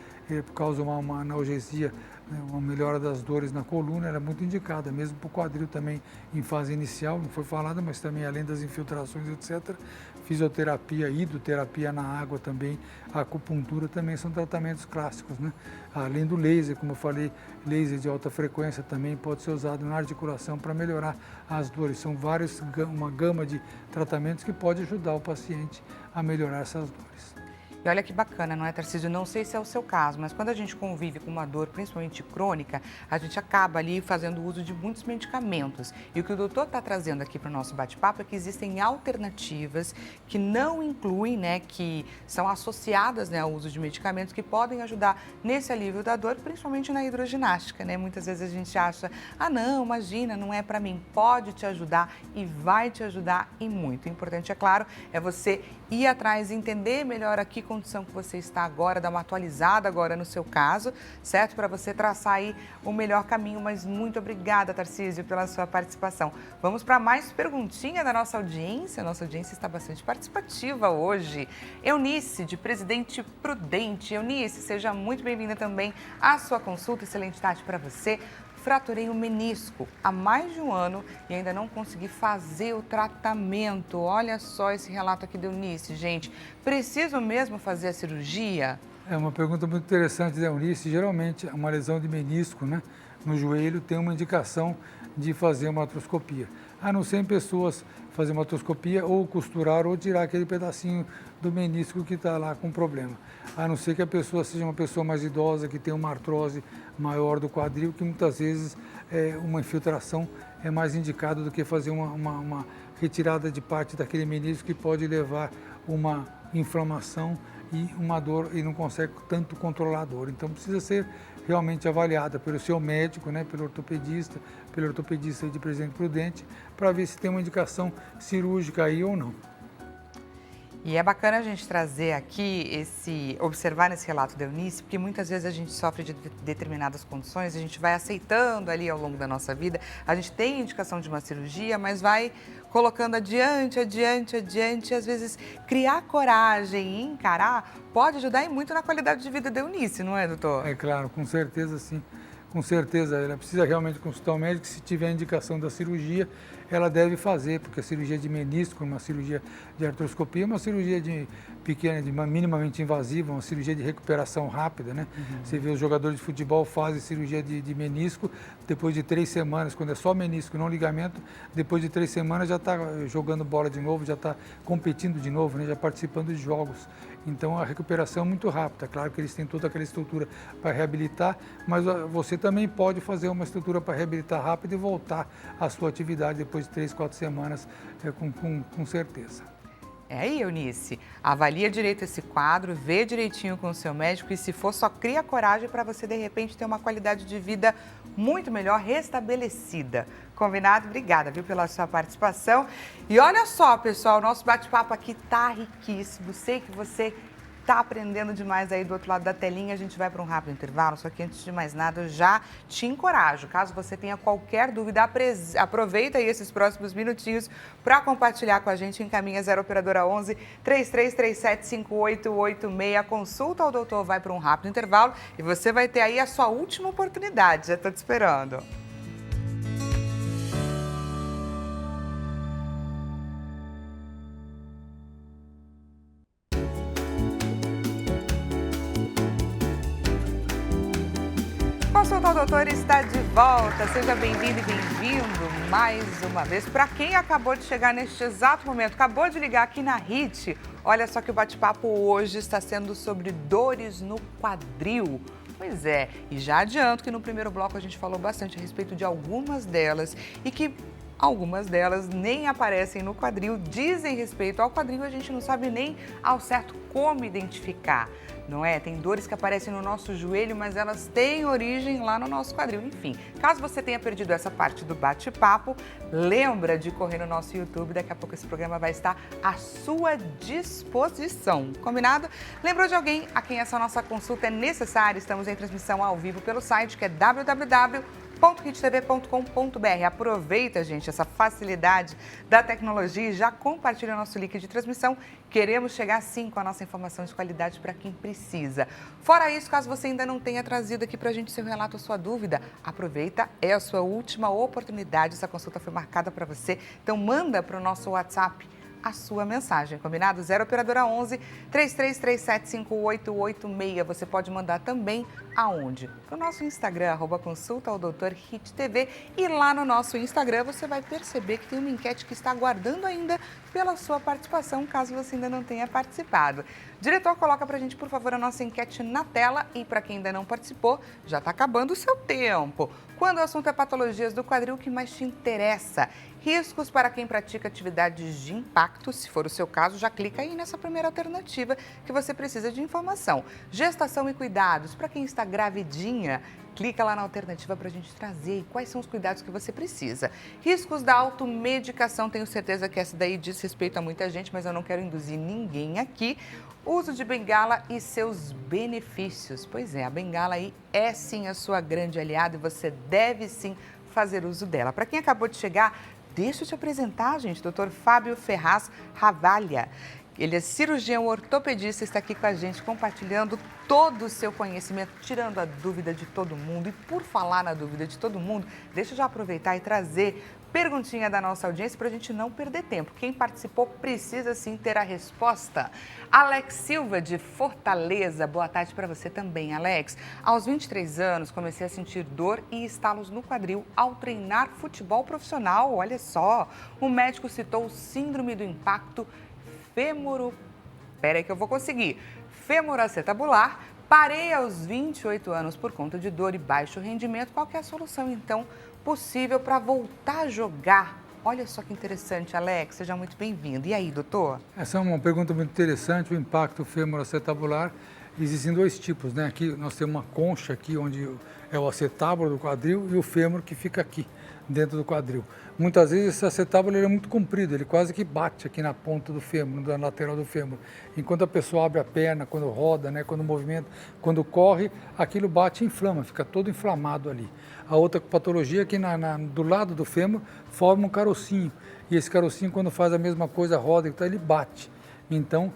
causa uma analgesia, uma melhora das dores na coluna, ela é muito indicada, mesmo para o quadril também em fase inicial, não foi falada, mas também além das infiltrações, etc. Fisioterapia, hidroterapia na água também, a acupuntura também são tratamentos clássicos, né? Além do laser, como eu falei, laser de alta frequência também pode ser usado na articulação para melhorar as dores. São uma gama de tratamentos que pode ajudar o paciente a melhorar essas dores. E olha que bacana, não é, Tarcísio? Não sei se é o seu caso, mas quando a gente convive com uma dor, principalmente crônica, a gente acaba ali fazendo uso de muitos medicamentos. E o que o doutor está trazendo aqui para o nosso bate-papo é que existem alternativas que não incluem, né, que são associadas, né, ao uso de medicamentos que podem ajudar nesse alívio da dor, principalmente na hidroginástica, né? Muitas vezes a gente acha, ah, não, imagina, não é para mim. Pode te ajudar e vai te ajudar e muito. O importante, é claro, é você ir atrás, entender melhor a que condição que você está agora, dar uma atualizada agora no seu caso, certo? Para você traçar aí o melhor caminho. Mas muito obrigada, Tarcísio, pela sua participação. Vamos para mais perguntinha da nossa audiência. A nossa audiência está bastante participativa hoje. Eunice, de Presidente Prudente. Eunice, seja muito bem-vinda também à sua consulta. Excelente tarde para você. Fraturei o menisco há mais de um ano e ainda não consegui fazer o tratamento. Olha só esse relato aqui da Eunice, gente. Preciso mesmo fazer a cirurgia? É uma pergunta muito interessante da Eunice. Geralmente, uma lesão de menisco, né, no joelho tem uma indicação de fazer uma artroscopia. A não ser em pessoas fazer uma artroscopia ou costurar ou tirar aquele pedacinho do menisco que está lá com problema. A não ser que a pessoa seja uma pessoa mais idosa, que tem uma artrose maior do quadril, que muitas vezes uma infiltração é mais indicada do que fazer uma retirada de parte daquele menisco que pode levar uma inflamação e uma dor e não consegue tanto controlar a dor. Então precisa ser realmente avaliada pelo seu médico, né, pelo ortopedista de Presidente Prudente, para ver se tem uma indicação cirúrgica aí ou não. E é bacana a gente trazer aqui, observar nesse relato da Eunice, porque muitas vezes a gente sofre de determinadas condições, a gente vai aceitando ali ao longo da nossa vida, a gente tem indicação de uma cirurgia, mas vai colocando adiante, às vezes criar coragem e encarar pode ajudar e muito na qualidade de vida da Eunice, não é, doutor? É claro, com certeza sim. Com certeza, ela precisa realmente consultar o médico. Se tiver a indicação da cirurgia, ela deve fazer, porque a cirurgia de menisco, uma cirurgia de artroscopia, é uma cirurgia pequena, minimamente invasiva, uma cirurgia de recuperação rápida, né? Uhum. Você vê os jogadores de futebol fazem cirurgia de menisco, depois de 3 semanas, quando é só menisco, não ligamento, depois de 3 semanas já está jogando bola de novo, já está competindo de novo, né? Já participando de jogos. Então a recuperação é muito rápida. Claro que eles têm toda aquela estrutura para reabilitar, mas você também pode fazer uma estrutura para reabilitar rápido e voltar à sua atividade depois de 3, 4 semanas, com certeza. É aí, Eunice, avalia direito esse quadro, vê direitinho com o seu médico e, se for, só cria coragem para você, de repente, ter uma qualidade de vida muito melhor, restabelecida. Combinado? Obrigada, viu, pela sua participação. E olha só, pessoal, o nosso bate-papo aqui tá riquíssimo. Sei que você tá aprendendo demais aí do outro lado da telinha. A gente vai para um rápido intervalo, só que antes de mais nada eu já te encorajo. Caso você tenha qualquer dúvida, aproveita aí esses próximos minutinhos para compartilhar com a gente. Encaminha 0 operadora 11 3337 5886. A consulta ao doutor vai para um rápido intervalo e você vai ter aí a sua última oportunidade. Já estou te esperando. Consulta ao Doutor está de volta. Seja bem-vindo e bem-vindo mais uma vez. Para quem acabou de chegar neste exato momento, acabou de ligar aqui na HIT, olha só que o bate-papo hoje está sendo sobre dores no quadril. Pois é, e já adianto que no primeiro bloco a gente falou bastante a respeito de algumas delas e que algumas delas nem aparecem no quadril, dizem respeito ao quadril, a gente não sabe nem ao certo como identificar, não é? Tem dores que aparecem no nosso joelho, mas elas têm origem lá no nosso quadril. Enfim, caso você tenha perdido essa parte do bate-papo, lembra de correr no nosso YouTube, daqui a pouco esse programa vai estar à sua disposição, combinado? Lembrou de alguém a quem essa nossa consulta é necessária? Estamos em transmissão ao vivo pelo site, que é www.hittv.com.br. Aproveita, gente, essa facilidade da tecnologia e já compartilha o nosso link de transmissão. Queremos chegar, sim, com a nossa informação de qualidade para quem precisa. Fora isso, caso você ainda não tenha trazido aqui para a gente seu relato ou sua dúvida, aproveita, é a sua última oportunidade. Essa consulta foi marcada para você, então manda para o nosso WhatsApp a sua mensagem, combinado? 0 Operadora 11 3337 5886. Você pode mandar também aonde? No nosso Instagram, @consulta ao Dr. Hit TV. E lá no nosso Instagram você vai perceber que tem uma enquete que está aguardando ainda pela sua participação, caso você ainda não tenha participado. Diretor, coloca pra gente, por favor, a nossa enquete na tela. E para quem ainda não participou, já está acabando o seu tempo. Quando o assunto é patologias do quadril, o que mais te interessa? Riscos para quem pratica atividades de impacto. Se for o seu caso, já clica aí nessa primeira alternativa que você precisa de informação. Gestação e cuidados. Para quem está gravidinha, clica lá na alternativa para a gente trazer quais são os cuidados que você precisa. Riscos da automedicação. Tenho certeza que essa daí diz respeito a muita gente, mas eu não quero induzir ninguém aqui. Uso de bengala e seus benefícios. Pois é, a bengala aí é sim a sua grande aliada e você deve sim fazer uso dela. Para quem acabou de chegar, deixa eu te apresentar, gente, Dr. Fábio Ferraz Ravalha. Ele é cirurgião ortopedista, está aqui com a gente compartilhando todo o seu conhecimento, tirando a dúvida de todo mundo. E por falar na dúvida de todo mundo, deixa eu já aproveitar e trazer perguntinha da nossa audiência para a gente não perder tempo. Quem participou precisa sim ter a resposta. Alex Silva, de Fortaleza. Boa tarde para você também, Alex. Aos 23 anos, comecei a sentir dor e estalos no quadril ao treinar futebol profissional. Olha só, o médico citou síndrome do impacto femoroacetabular. Parei aos 28 anos por conta de dor e baixo rendimento. Qual que é a solução, então, possível para voltar a jogar? Olha só que interessante, Alex. Seja muito bem-vindo. E aí, doutor? Essa é uma pergunta muito interessante, o impacto femoroacetabular. Existem dois tipos, né? Aqui nós temos uma concha aqui, onde é o acetábulo do quadril e o fêmur que fica aqui, dentro do quadril. Muitas vezes esse acetábulo ele é muito comprido, ele quase que bate aqui na ponta do fêmur, na lateral do fêmur. Enquanto a pessoa abre a perna, quando roda, né, quando movimenta, quando corre, aquilo bate e inflama, fica todo inflamado ali. A outra patologia é que do lado do fêmur forma um carocinho, e esse carocinho quando faz a mesma coisa, roda, então ele bate. Então,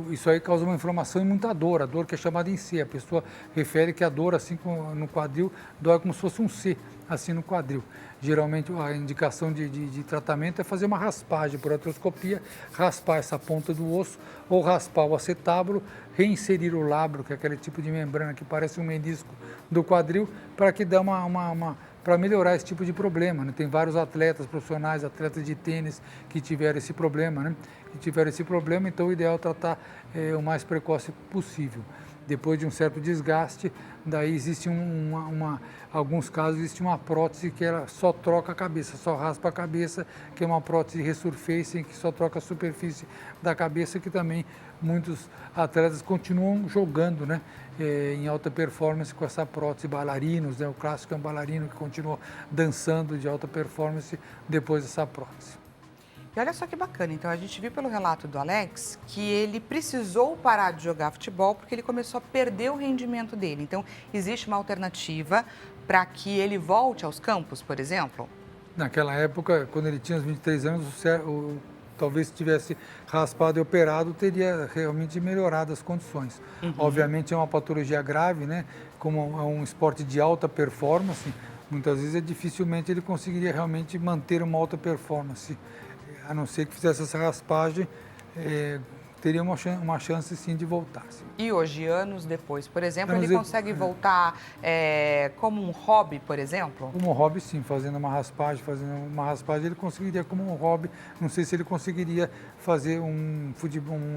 isso aí causa uma inflamação e muita dor, a dor que é chamada em C. A pessoa refere que a dor assim no quadril dói como se fosse um C, assim no quadril. Geralmente a indicação de tratamento é fazer uma raspagem por artroscopia, raspar essa ponta do osso ou raspar o acetábulo, reinserir o labro, que é aquele tipo de membrana que parece um menisco do quadril, para que dê para melhorar esse tipo de problema, né? Tem vários atletas profissionais, atletas de tênis que tiveram esse problema, né? Então o ideal é tratar o mais precoce possível. Depois de um certo desgaste, daí existe alguns casos existe uma prótese que ela só troca a cabeça, só raspa a cabeça, que é uma prótese resurfacing, que só troca a superfície da cabeça, que também muitos atletas continuam jogando, né, em alta performance com essa prótese, bailarinos, né, o clássico é um bailarino que continua dançando de alta performance depois dessa prótese. E olha só que bacana, então a gente viu pelo relato do Alex que ele precisou parar de jogar futebol porque ele começou a perder o rendimento dele. Então, existe uma alternativa para que ele volte aos campos, por exemplo? Naquela época, quando ele tinha os 23 anos, talvez se tivesse raspado e operado, teria realmente melhorado as condições. Uhum. Obviamente é uma patologia grave, né? Como é um esporte de alta performance, muitas vezes dificilmente ele conseguiria realmente manter uma alta performance. A não ser que fizesse essa raspagem, teria uma chance sim de voltar. Sim. E hoje, anos depois, por exemplo, ele consegue voltar como um hobby, por exemplo? Como um hobby, sim, fazendo uma raspagem, ele conseguiria como um hobby. Não sei se ele conseguiria fazer um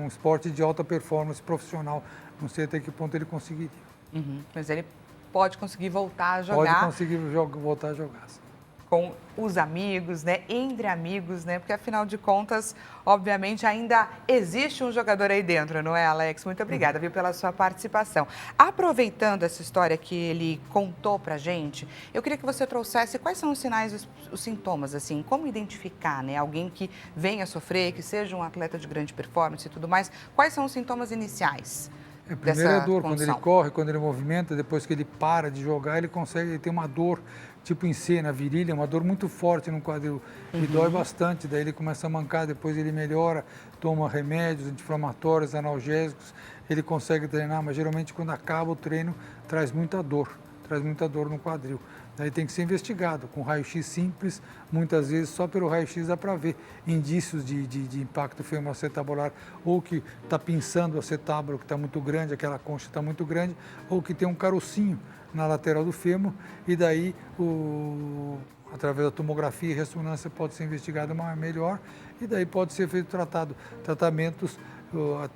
esporte de alta performance profissional, não sei até que ponto ele conseguiria. Uhum. Mas ele pode conseguir voltar a jogar? Pode conseguir voltar a jogar, sim. Com os amigos, né? Entre amigos, né? Porque afinal de contas, obviamente, ainda existe um jogador aí dentro, não é, Alex? Muito obrigada, viu, pela sua participação. Aproveitando essa história que ele contou pra gente, eu queria que você trouxesse quais são os sinais, os sintomas, assim, como identificar, né? Alguém que venha sofrer, que seja um atleta de grande performance e tudo mais, quais são os sintomas iniciais? Primeiro é a dor, quando ele corre, quando ele movimenta, depois que ele para de jogar, ele tem uma dor, tipo em C, na virilha, uma dor muito forte no quadril, e dói bastante, daí ele começa a mancar, depois ele melhora, toma remédios anti-inflamatórios, analgésicos, ele consegue treinar, mas geralmente quando acaba o treino, traz muita dor traz muita dor no quadril. Daí tem que ser investigado, com raio-x simples, muitas vezes só pelo raio-x dá para ver indícios de impacto femoacetabular, ou que está pinçando o acetábulo, que está muito grande, aquela concha está muito grande, ou que tem um carocinho na lateral do fêmur, e daí, através da tomografia e ressonância, pode ser investigado melhor, e daí pode ser feito tratamentos,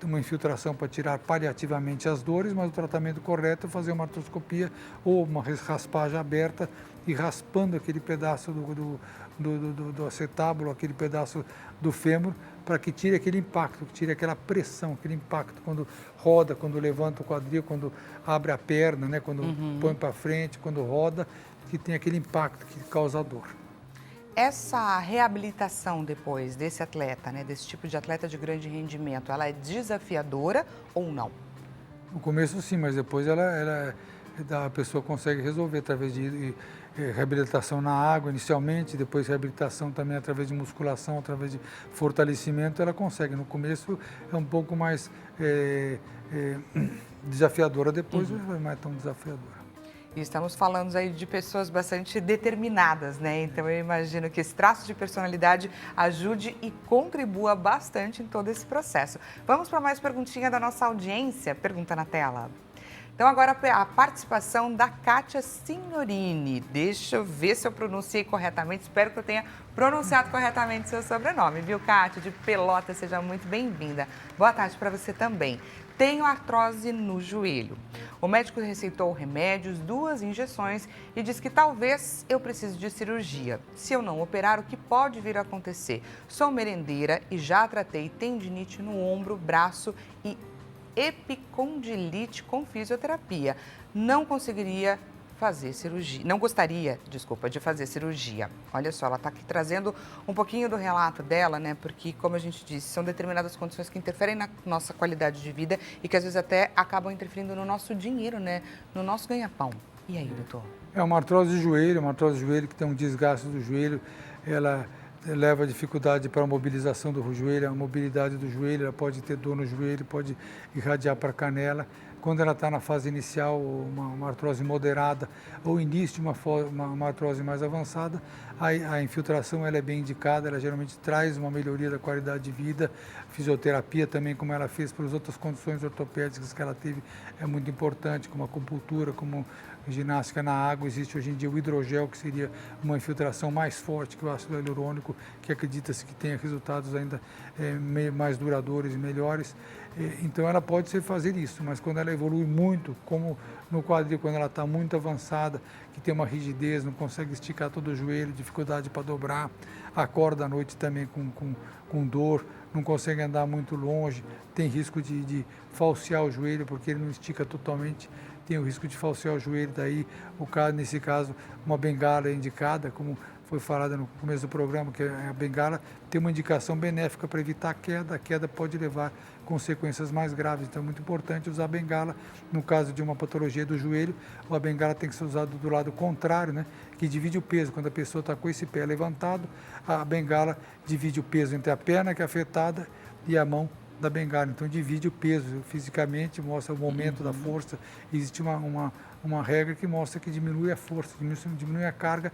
uma infiltração para tirar paliativamente as dores, mas o tratamento correto é fazer uma artroscopia ou uma raspagem aberta e raspando aquele pedaço do acetábulo, aquele pedaço do fêmur, para que tire aquele impacto, que tire aquela pressão, aquele impacto quando roda, quando levanta o quadril, quando abre a perna, né, quando põe para frente, quando roda, que tem aquele impacto que causa dor. Essa reabilitação depois desse atleta, né, desse tipo de atleta de grande rendimento, ela é desafiadora ou não? No começo sim, mas depois a pessoa consegue resolver através de reabilitação na água inicialmente, depois reabilitação também através de musculação, através de fortalecimento, ela consegue. No começo é um pouco mais desafiadora, depois não é mais tão desafiadora. E estamos falando aí de pessoas bastante determinadas, né? Então eu imagino que esse traço de personalidade ajude e contribua bastante em todo esse processo. Vamos para mais perguntinha da nossa audiência. Pergunta na tela. Então agora a participação da Kátia Signorini. Deixa eu ver se eu pronunciei corretamente. Espero que eu tenha pronunciado corretamente seu sobrenome, viu, Kátia? De Pelotas, seja muito bem-vinda. Boa tarde para você também. Tenho artrose no joelho. O médico receitou remédios, 2 injeções e diz que talvez eu precise de cirurgia. Se eu não operar, o que pode vir a acontecer? Sou merendeira e já tratei tendinite no ombro, braço e epicondilite com fisioterapia. Não conseguiria fazer cirurgia, não gostaria, desculpa, de fazer cirurgia. Olha só, ela está aqui trazendo um pouquinho do relato dela, né? Porque, como a gente disse, são determinadas condições que interferem na nossa qualidade de vida e que às vezes até acabam interferindo no nosso dinheiro, né? No nosso ganha-pão. E aí, doutor? É uma artrose de joelho, que tem um desgaste do joelho, ela leva dificuldade para a mobilização do joelho, a mobilidade do joelho, ela pode ter dor no joelho, pode irradiar para a canela. Quando ela está na fase inicial, uma artrose moderada, ou início de uma artrose mais avançada, a infiltração ela é bem indicada, ela geralmente traz uma melhoria da qualidade de vida. Fisioterapia também, como ela fez para as outras condições ortopédicas que ela teve, é muito importante, como acupuntura, como ginástica na água. Existe hoje em dia o hidrogel, que seria uma infiltração mais forte que o ácido hialurônico, que acredita-se que tenha resultados ainda mais duradouros e melhores. Então ela pode fazer isso, mas quando ela evolui muito, como no quadril, quando ela está muito avançada, que tem uma rigidez, não consegue esticar todo o joelho, dificuldade para dobrar, acorda à noite também com dor, não consegue andar muito longe, tem risco de falsear o joelho, porque ele não estica totalmente, tem o risco de falsear o joelho, daí nesse caso uma bengala é indicada, como foi falado no começo do programa, que a bengala tem uma indicação benéfica para evitar a queda pode levar consequências mais graves, então é muito importante usar a bengala. No caso de uma patologia do joelho, a bengala tem que ser usada do lado contrário, né, que divide o peso. Quando a pessoa está com esse pé levantado, a bengala divide o peso entre a perna que é afetada e a mão da bengala, então divide o peso fisicamente, mostra o momento da força. Existe uma regra que mostra que diminui a força, diminui a carga.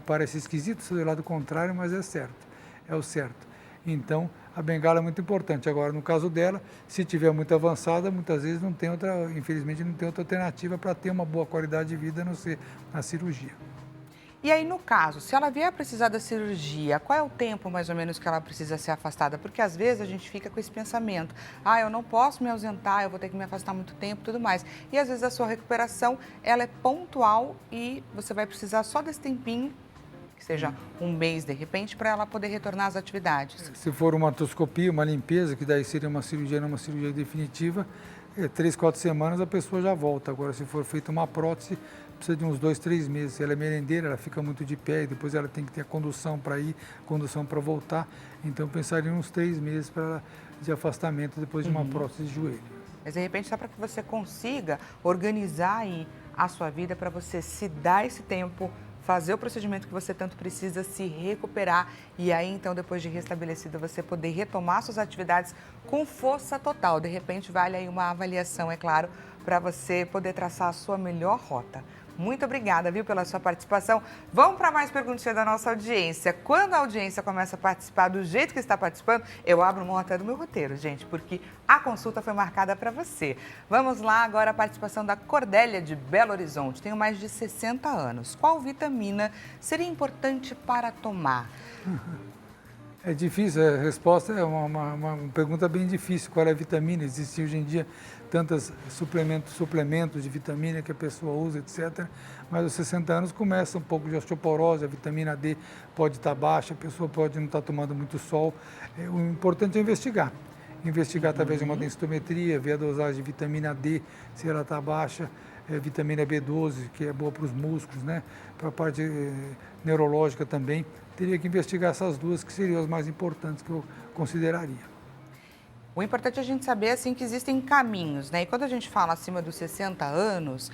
Parece esquisito ser do lado contrário, mas é certo, é o certo. Então a bengala é muito importante. Agora, no caso dela, se tiver muito avançada, muitas vezes infelizmente não tem outra alternativa para ter uma boa qualidade de vida a não ser a cirurgia. E aí, no caso, se ela vier a precisar da cirurgia, qual é o tempo mais ou menos que ela precisa ser afastada? Porque às vezes a gente fica com esse pensamento, eu não posso me ausentar, eu vou ter que me afastar muito tempo e tudo mais. E às vezes a sua recuperação, ela é pontual e você vai precisar só desse tempinho, que seja um mês de repente, para ela poder retornar às atividades. Se for uma artroscopia, uma limpeza, que daí seria uma cirurgia, não uma cirurgia definitiva, 3, 4 semanas a pessoa já volta. Agora, se for feita uma prótese, precisa de uns 2, 3 meses. Se ela é merendeira, ela fica muito de pé e depois ela tem que ter a condução para ir, condução para voltar. Então, pensaria em uns 3 meses de afastamento depois de uma prótese de joelho. Mas, de repente, só para que você consiga organizar aí a sua vida, para você se dar esse tempo, fazer o procedimento que você tanto precisa, se recuperar e aí, então, depois de restabelecido, você poder retomar suas atividades com força total. De repente, vale aí uma avaliação, é claro, para você poder traçar a sua melhor rota. Muito obrigada, viu, pela sua participação. Vamos para mais perguntinhas da nossa audiência. Quando a audiência começa a participar do jeito que está participando, eu abro mão até do meu roteiro, gente, porque a consulta foi marcada para você. Vamos lá agora a participação da Cordélia de Belo Horizonte. Tenho mais de 60 anos. Qual vitamina seria importante para tomar? É difícil, a resposta é uma pergunta bem difícil. Qual é a vitamina? Existem hoje em dia tantos suplementos de vitamina que a pessoa usa, etc. Mas aos 60 anos começa um pouco de osteoporose, a vitamina D pode estar baixa, a pessoa pode não estar tomando muito sol. O importante é investigar. Investigar através de uma densitometria, ver a dosagem de vitamina D, se ela está baixa, vitamina B12, que é boa para os músculos, né? Para a parte neurológica também. Teria que investigar essas duas, que seriam as mais importantes que eu consideraria. O importante é a gente saber assim, que existem caminhos, né? E quando a gente fala acima dos 60 anos,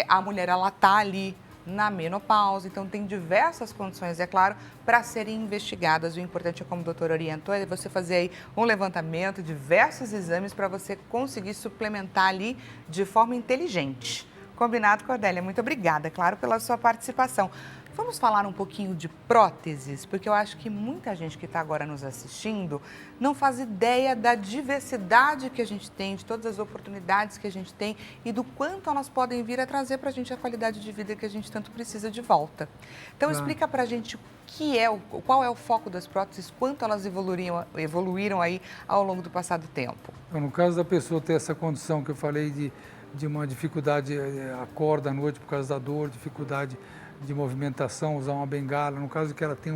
a mulher ela está ali na menopausa, então tem diversas condições, é claro, para serem investigadas. O importante é, como o doutor orientou, é você fazer aí um levantamento, diversos exames para você conseguir suplementar ali de forma inteligente. Combinado, Cordélia? Muito obrigada, claro, pela sua participação. Vamos falar um pouquinho de próteses, porque eu acho que muita gente que está agora nos assistindo não faz ideia da diversidade que a gente tem, de todas as oportunidades que a gente tem e do quanto elas podem vir a trazer para a gente a qualidade de vida que a gente tanto precisa de volta. Então, explica para a gente qual é o foco das próteses, quanto elas evoluíram aí ao longo do passado tempo. No caso da pessoa ter essa condição que eu falei de uma dificuldade, acorda à noite por causa da dor, dificuldade de movimentação, usar uma bengala, no caso que ela tem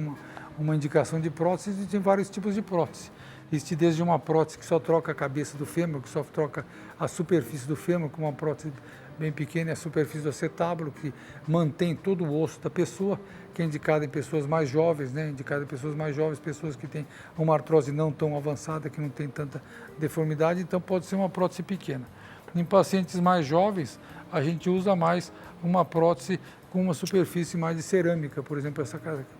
uma indicação de prótese, existem vários tipos de prótese. Existe desde uma prótese que só troca a cabeça do fêmur, que só troca a superfície do fêmur, com uma prótese bem pequena, a superfície do acetábulo, que mantém todo o osso da pessoa, que é indicada em pessoas mais jovens, né? Indicada em pessoas mais jovens, pessoas que têm uma artrose não tão avançada, que não tem tanta deformidade, então pode ser uma prótese pequena. Em pacientes mais jovens, a gente usa mais uma prótese com uma superfície mais de cerâmica. Por exemplo, essa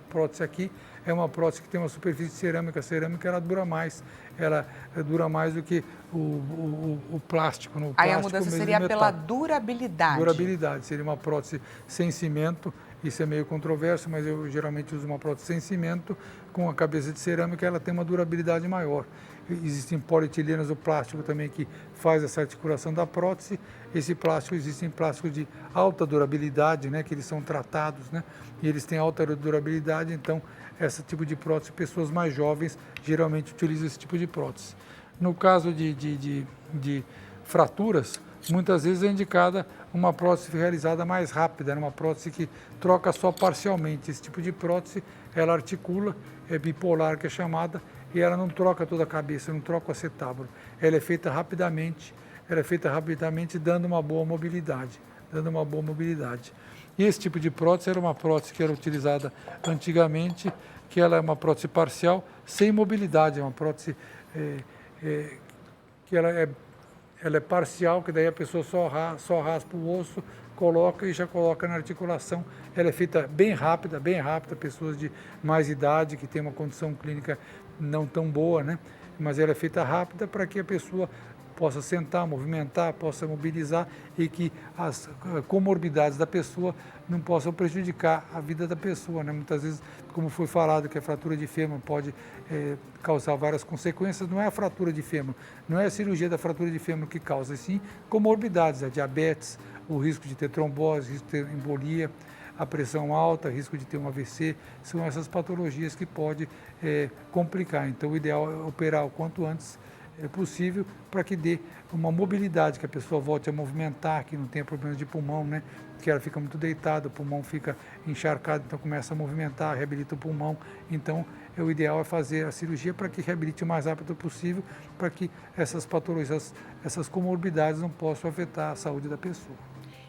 prótese aqui é uma prótese que tem uma superfície de cerâmica. A cerâmica ela dura mais do que o plástico. No Aí plástico, a mudança seria pela durabilidade. Durabilidade, seria uma prótese sem cimento. Isso é meio controverso, mas eu geralmente uso uma prótese sem cimento, com a cabeça de cerâmica, ela tem uma durabilidade maior. Existem polietilenos, o plástico também que faz essa articulação da prótese. Esse plástico, existem plásticos de alta durabilidade, né, que eles são tratados, né, e eles têm alta durabilidade, então esse tipo de prótese, pessoas mais jovens geralmente utilizam esse tipo de prótese. No caso de fraturas, muitas vezes é indicada uma prótese realizada mais rápida, uma prótese que troca só parcialmente. Esse tipo de prótese, ela articula, é bipolar que é chamada, e ela não troca toda a cabeça, não troca o acetábulo. Ela é feita rapidamente, dando uma boa mobilidade, E esse tipo de prótese era uma prótese que era utilizada antigamente, que ela é uma prótese parcial, sem mobilidade, é uma prótese que ela é parcial, que daí a pessoa só raspa o osso, coloca e já coloca na articulação. Ela é feita bem rápida, pessoas de mais idade, que tem uma condição clínica não tão boa, né? Mas ela é feita rápida para que a pessoa possa sentar, movimentar, possa mobilizar e que as comorbidades da pessoa não possam prejudicar a vida da pessoa, né? Muitas vezes, como foi falado, que a fratura de fêmur pode causar várias consequências, não é a fratura de fêmur, não é a cirurgia da fratura de fêmur que causa, sim comorbidades, a diabetes, o risco de ter trombose, o risco de ter embolia, a pressão alta, risco de ter um AVC, são essas patologias que podem complicar. Então, o ideal é operar o quanto antes possível para que dê uma mobilidade, que a pessoa volte a movimentar, que não tenha problemas de pulmão, né? Que ela fica muito deitada, o pulmão fica encharcado, então começa a movimentar, reabilita o pulmão. Então, o ideal é fazer a cirurgia para que reabilite o mais rápido possível, para que essas patologias, essas comorbidades não possam afetar a saúde da pessoa.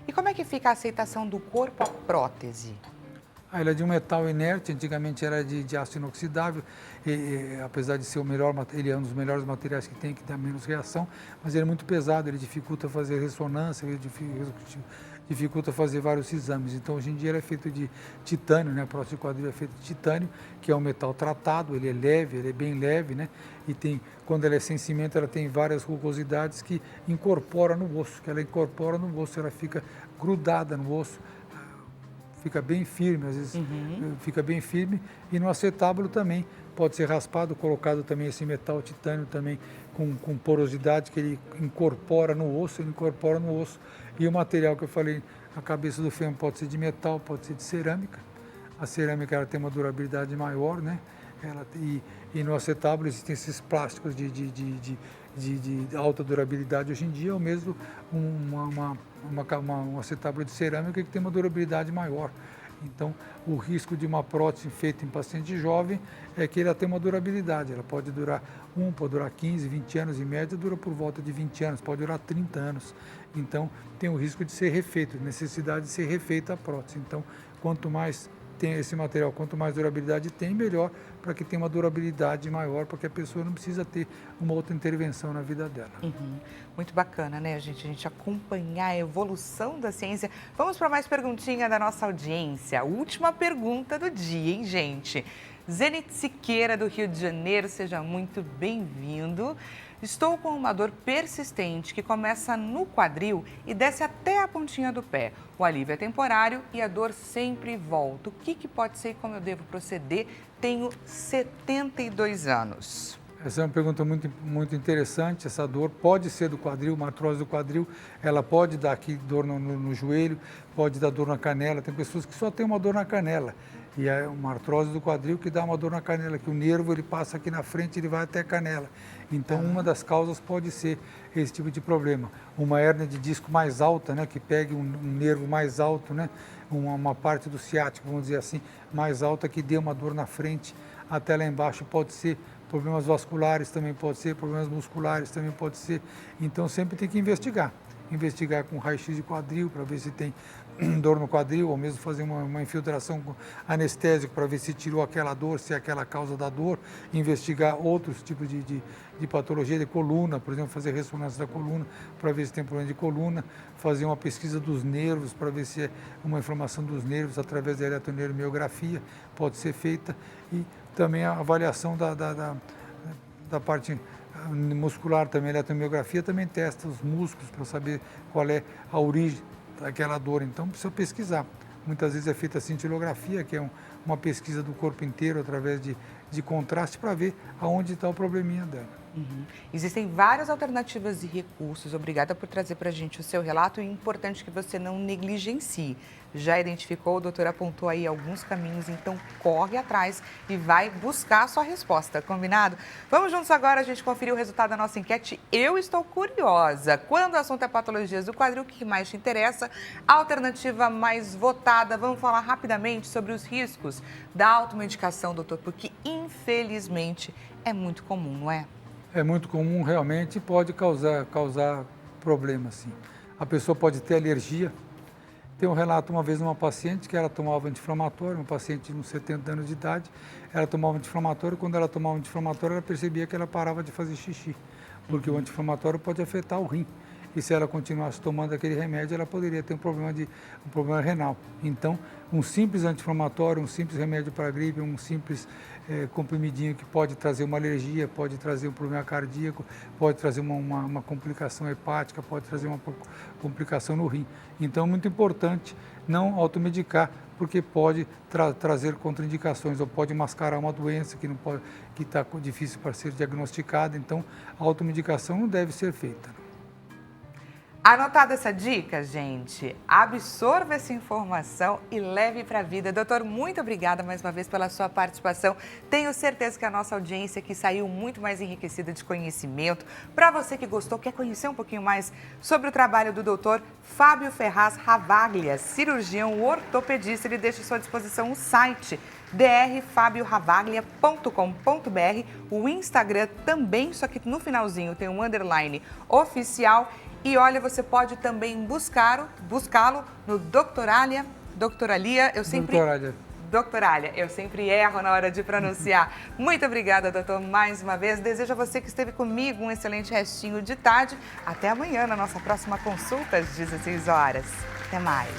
E como é que fica a aceitação do corpo à prótese? Ela é de um metal inerte, antigamente era de aço inoxidável, apesar de ser ele é um dos melhores materiais que tem, que dá menos reação, mas ele é muito pesado, ele dificulta fazer ressonância, ele dificulta fazer vários exames. Então, hoje em dia, ele é feito de titânio, né? A prótese de quadril é feita de titânio, que é um metal tratado, ele é leve, ele é bem leve, né? E quando ela é sem cimento, ela tem várias rugosidades que incorpora no osso, ela fica grudada no osso, fica bem firme, às vezes fica bem firme. E no acetábulo também pode ser raspado, colocado também esse metal titânio também com porosidade que ele incorpora no osso, E o material que eu falei, a cabeça do fêmur pode ser de metal, pode ser de cerâmica. A cerâmica ela tem uma durabilidade maior, né? E no acetábulo existem esses plásticos de alta durabilidade hoje em dia, ou mesmo um acetábulo de cerâmica que tem uma durabilidade maior. Então, o risco de uma prótese feita em paciente jovem é que ela tem uma durabilidade. Ela pode durar pode durar 15, 20 anos, em média dura por volta de 20 anos, pode durar 30 anos. Então, tem o risco de ser refeito, necessidade de ser refeita a prótese. Então, quanto mais tem esse material, quanto mais durabilidade tem, melhor, para que tenha uma durabilidade maior, para que a pessoa não precisa ter uma outra intervenção na vida dela. Muito bacana, né, gente? A gente acompanhar a evolução da ciência. Vamos para mais perguntinha da nossa audiência. Última pergunta do dia, hein, gente? Zenit Siqueira, do Rio de Janeiro, seja muito bem-vindo. Estou com uma dor persistente que começa no quadril e desce até a pontinha do pé. O alívio é temporário e a dor sempre volta. O que pode ser e como eu devo proceder? Tenho 72 anos. Essa é uma pergunta muito interessante. Essa dor pode ser do quadril, uma artrose do quadril, ela pode dar aqui dor no joelho, pode dar dor na canela. Tem pessoas que só têm uma dor na canela. E é uma artrose do quadril que dá uma dor na canela, que o nervo ele passa aqui na frente e ele vai até a canela. Então, uma das causas pode ser esse tipo de problema. Uma hérnia de disco mais alta, né, que pegue um nervo mais alto, né, uma parte do ciático, vamos dizer assim, mais alta, que dê uma dor na frente até lá embaixo. Pode ser problemas vasculares, também pode ser problemas musculares, também pode ser. Então, sempre tem que investigar com raio-x de quadril para ver se tem dor no quadril, ou mesmo fazer uma infiltração com anestésico para ver se tirou aquela dor, se é aquela causa da dor, investigar outros tipos de patologia de coluna, por exemplo, fazer ressonância da coluna para ver se tem problema de coluna, fazer uma pesquisa dos nervos para ver se é uma inflamação dos nervos através da eletromiografia, pode ser feita, e também a avaliação da parte muscular também, a eletromiografia também testa os músculos para saber qual é a origem daquela dor, então precisa pesquisar. Muitas vezes é feita a cintilografia, que é uma pesquisa do corpo inteiro através de contraste para ver aonde está o probleminha dela. Existem várias alternativas e recursos. Obrigada por trazer para a gente o seu relato, e é importante que você não negligencie. Já identificou, o doutor apontou aí alguns caminhos, então corre atrás e vai buscar a sua resposta, combinado? Vamos juntos agora a gente conferir o resultado da nossa enquete. Eu estou curiosa. Quando o assunto é patologias do quadril, o que mais te interessa? A alternativa mais votada. Vamos falar rapidamente sobre os riscos da automedicação, doutor, porque infelizmente é muito comum, não é? É muito comum, realmente, pode causar problemas, sim. A pessoa pode ter alergia. Tem um relato uma vez de uma paciente que ela tomava anti-inflamatório, uma paciente de uns 70 anos de idade, ela tomava anti-inflamatório, quando ela tomava anti-inflamatório, ela percebia que ela parava de fazer xixi, porque o anti-inflamatório pode afetar o rim. E se ela continuasse tomando aquele remédio, ela poderia ter um problema renal. Então, um simples anti-inflamatório, um simples remédio para a gripe, um simples comprimidinho que pode trazer uma alergia, pode trazer um problema cardíaco, pode trazer uma complicação hepática, pode trazer uma complicação no rim. Então, é muito importante não automedicar, porque pode trazer contraindicações ou pode mascarar uma doença que está difícil para ser diagnosticada. Então, a automedicação não deve ser feita. Anotada essa dica, gente? Absorva essa informação e leve para a vida. Doutor, muito obrigada mais uma vez pela sua participação. Tenho certeza que a nossa audiência aqui saiu muito mais enriquecida de conhecimento. Para você que gostou, quer conhecer um pouquinho mais sobre o trabalho do doutor Fábio Ferraz Ravaglia, cirurgião ortopedista, ele deixa à sua disposição o site drfabioravaglia.com.br, o Instagram também, só que no finalzinho tem um underline oficial. E olha, você pode também buscá-lo no Doutoralia, eu sempre erro na hora de pronunciar. Muito obrigada, doutor, mais uma vez. Desejo a você que esteve comigo um excelente restinho de tarde. Até amanhã, na nossa próxima consulta, às 16 horas. Até mais.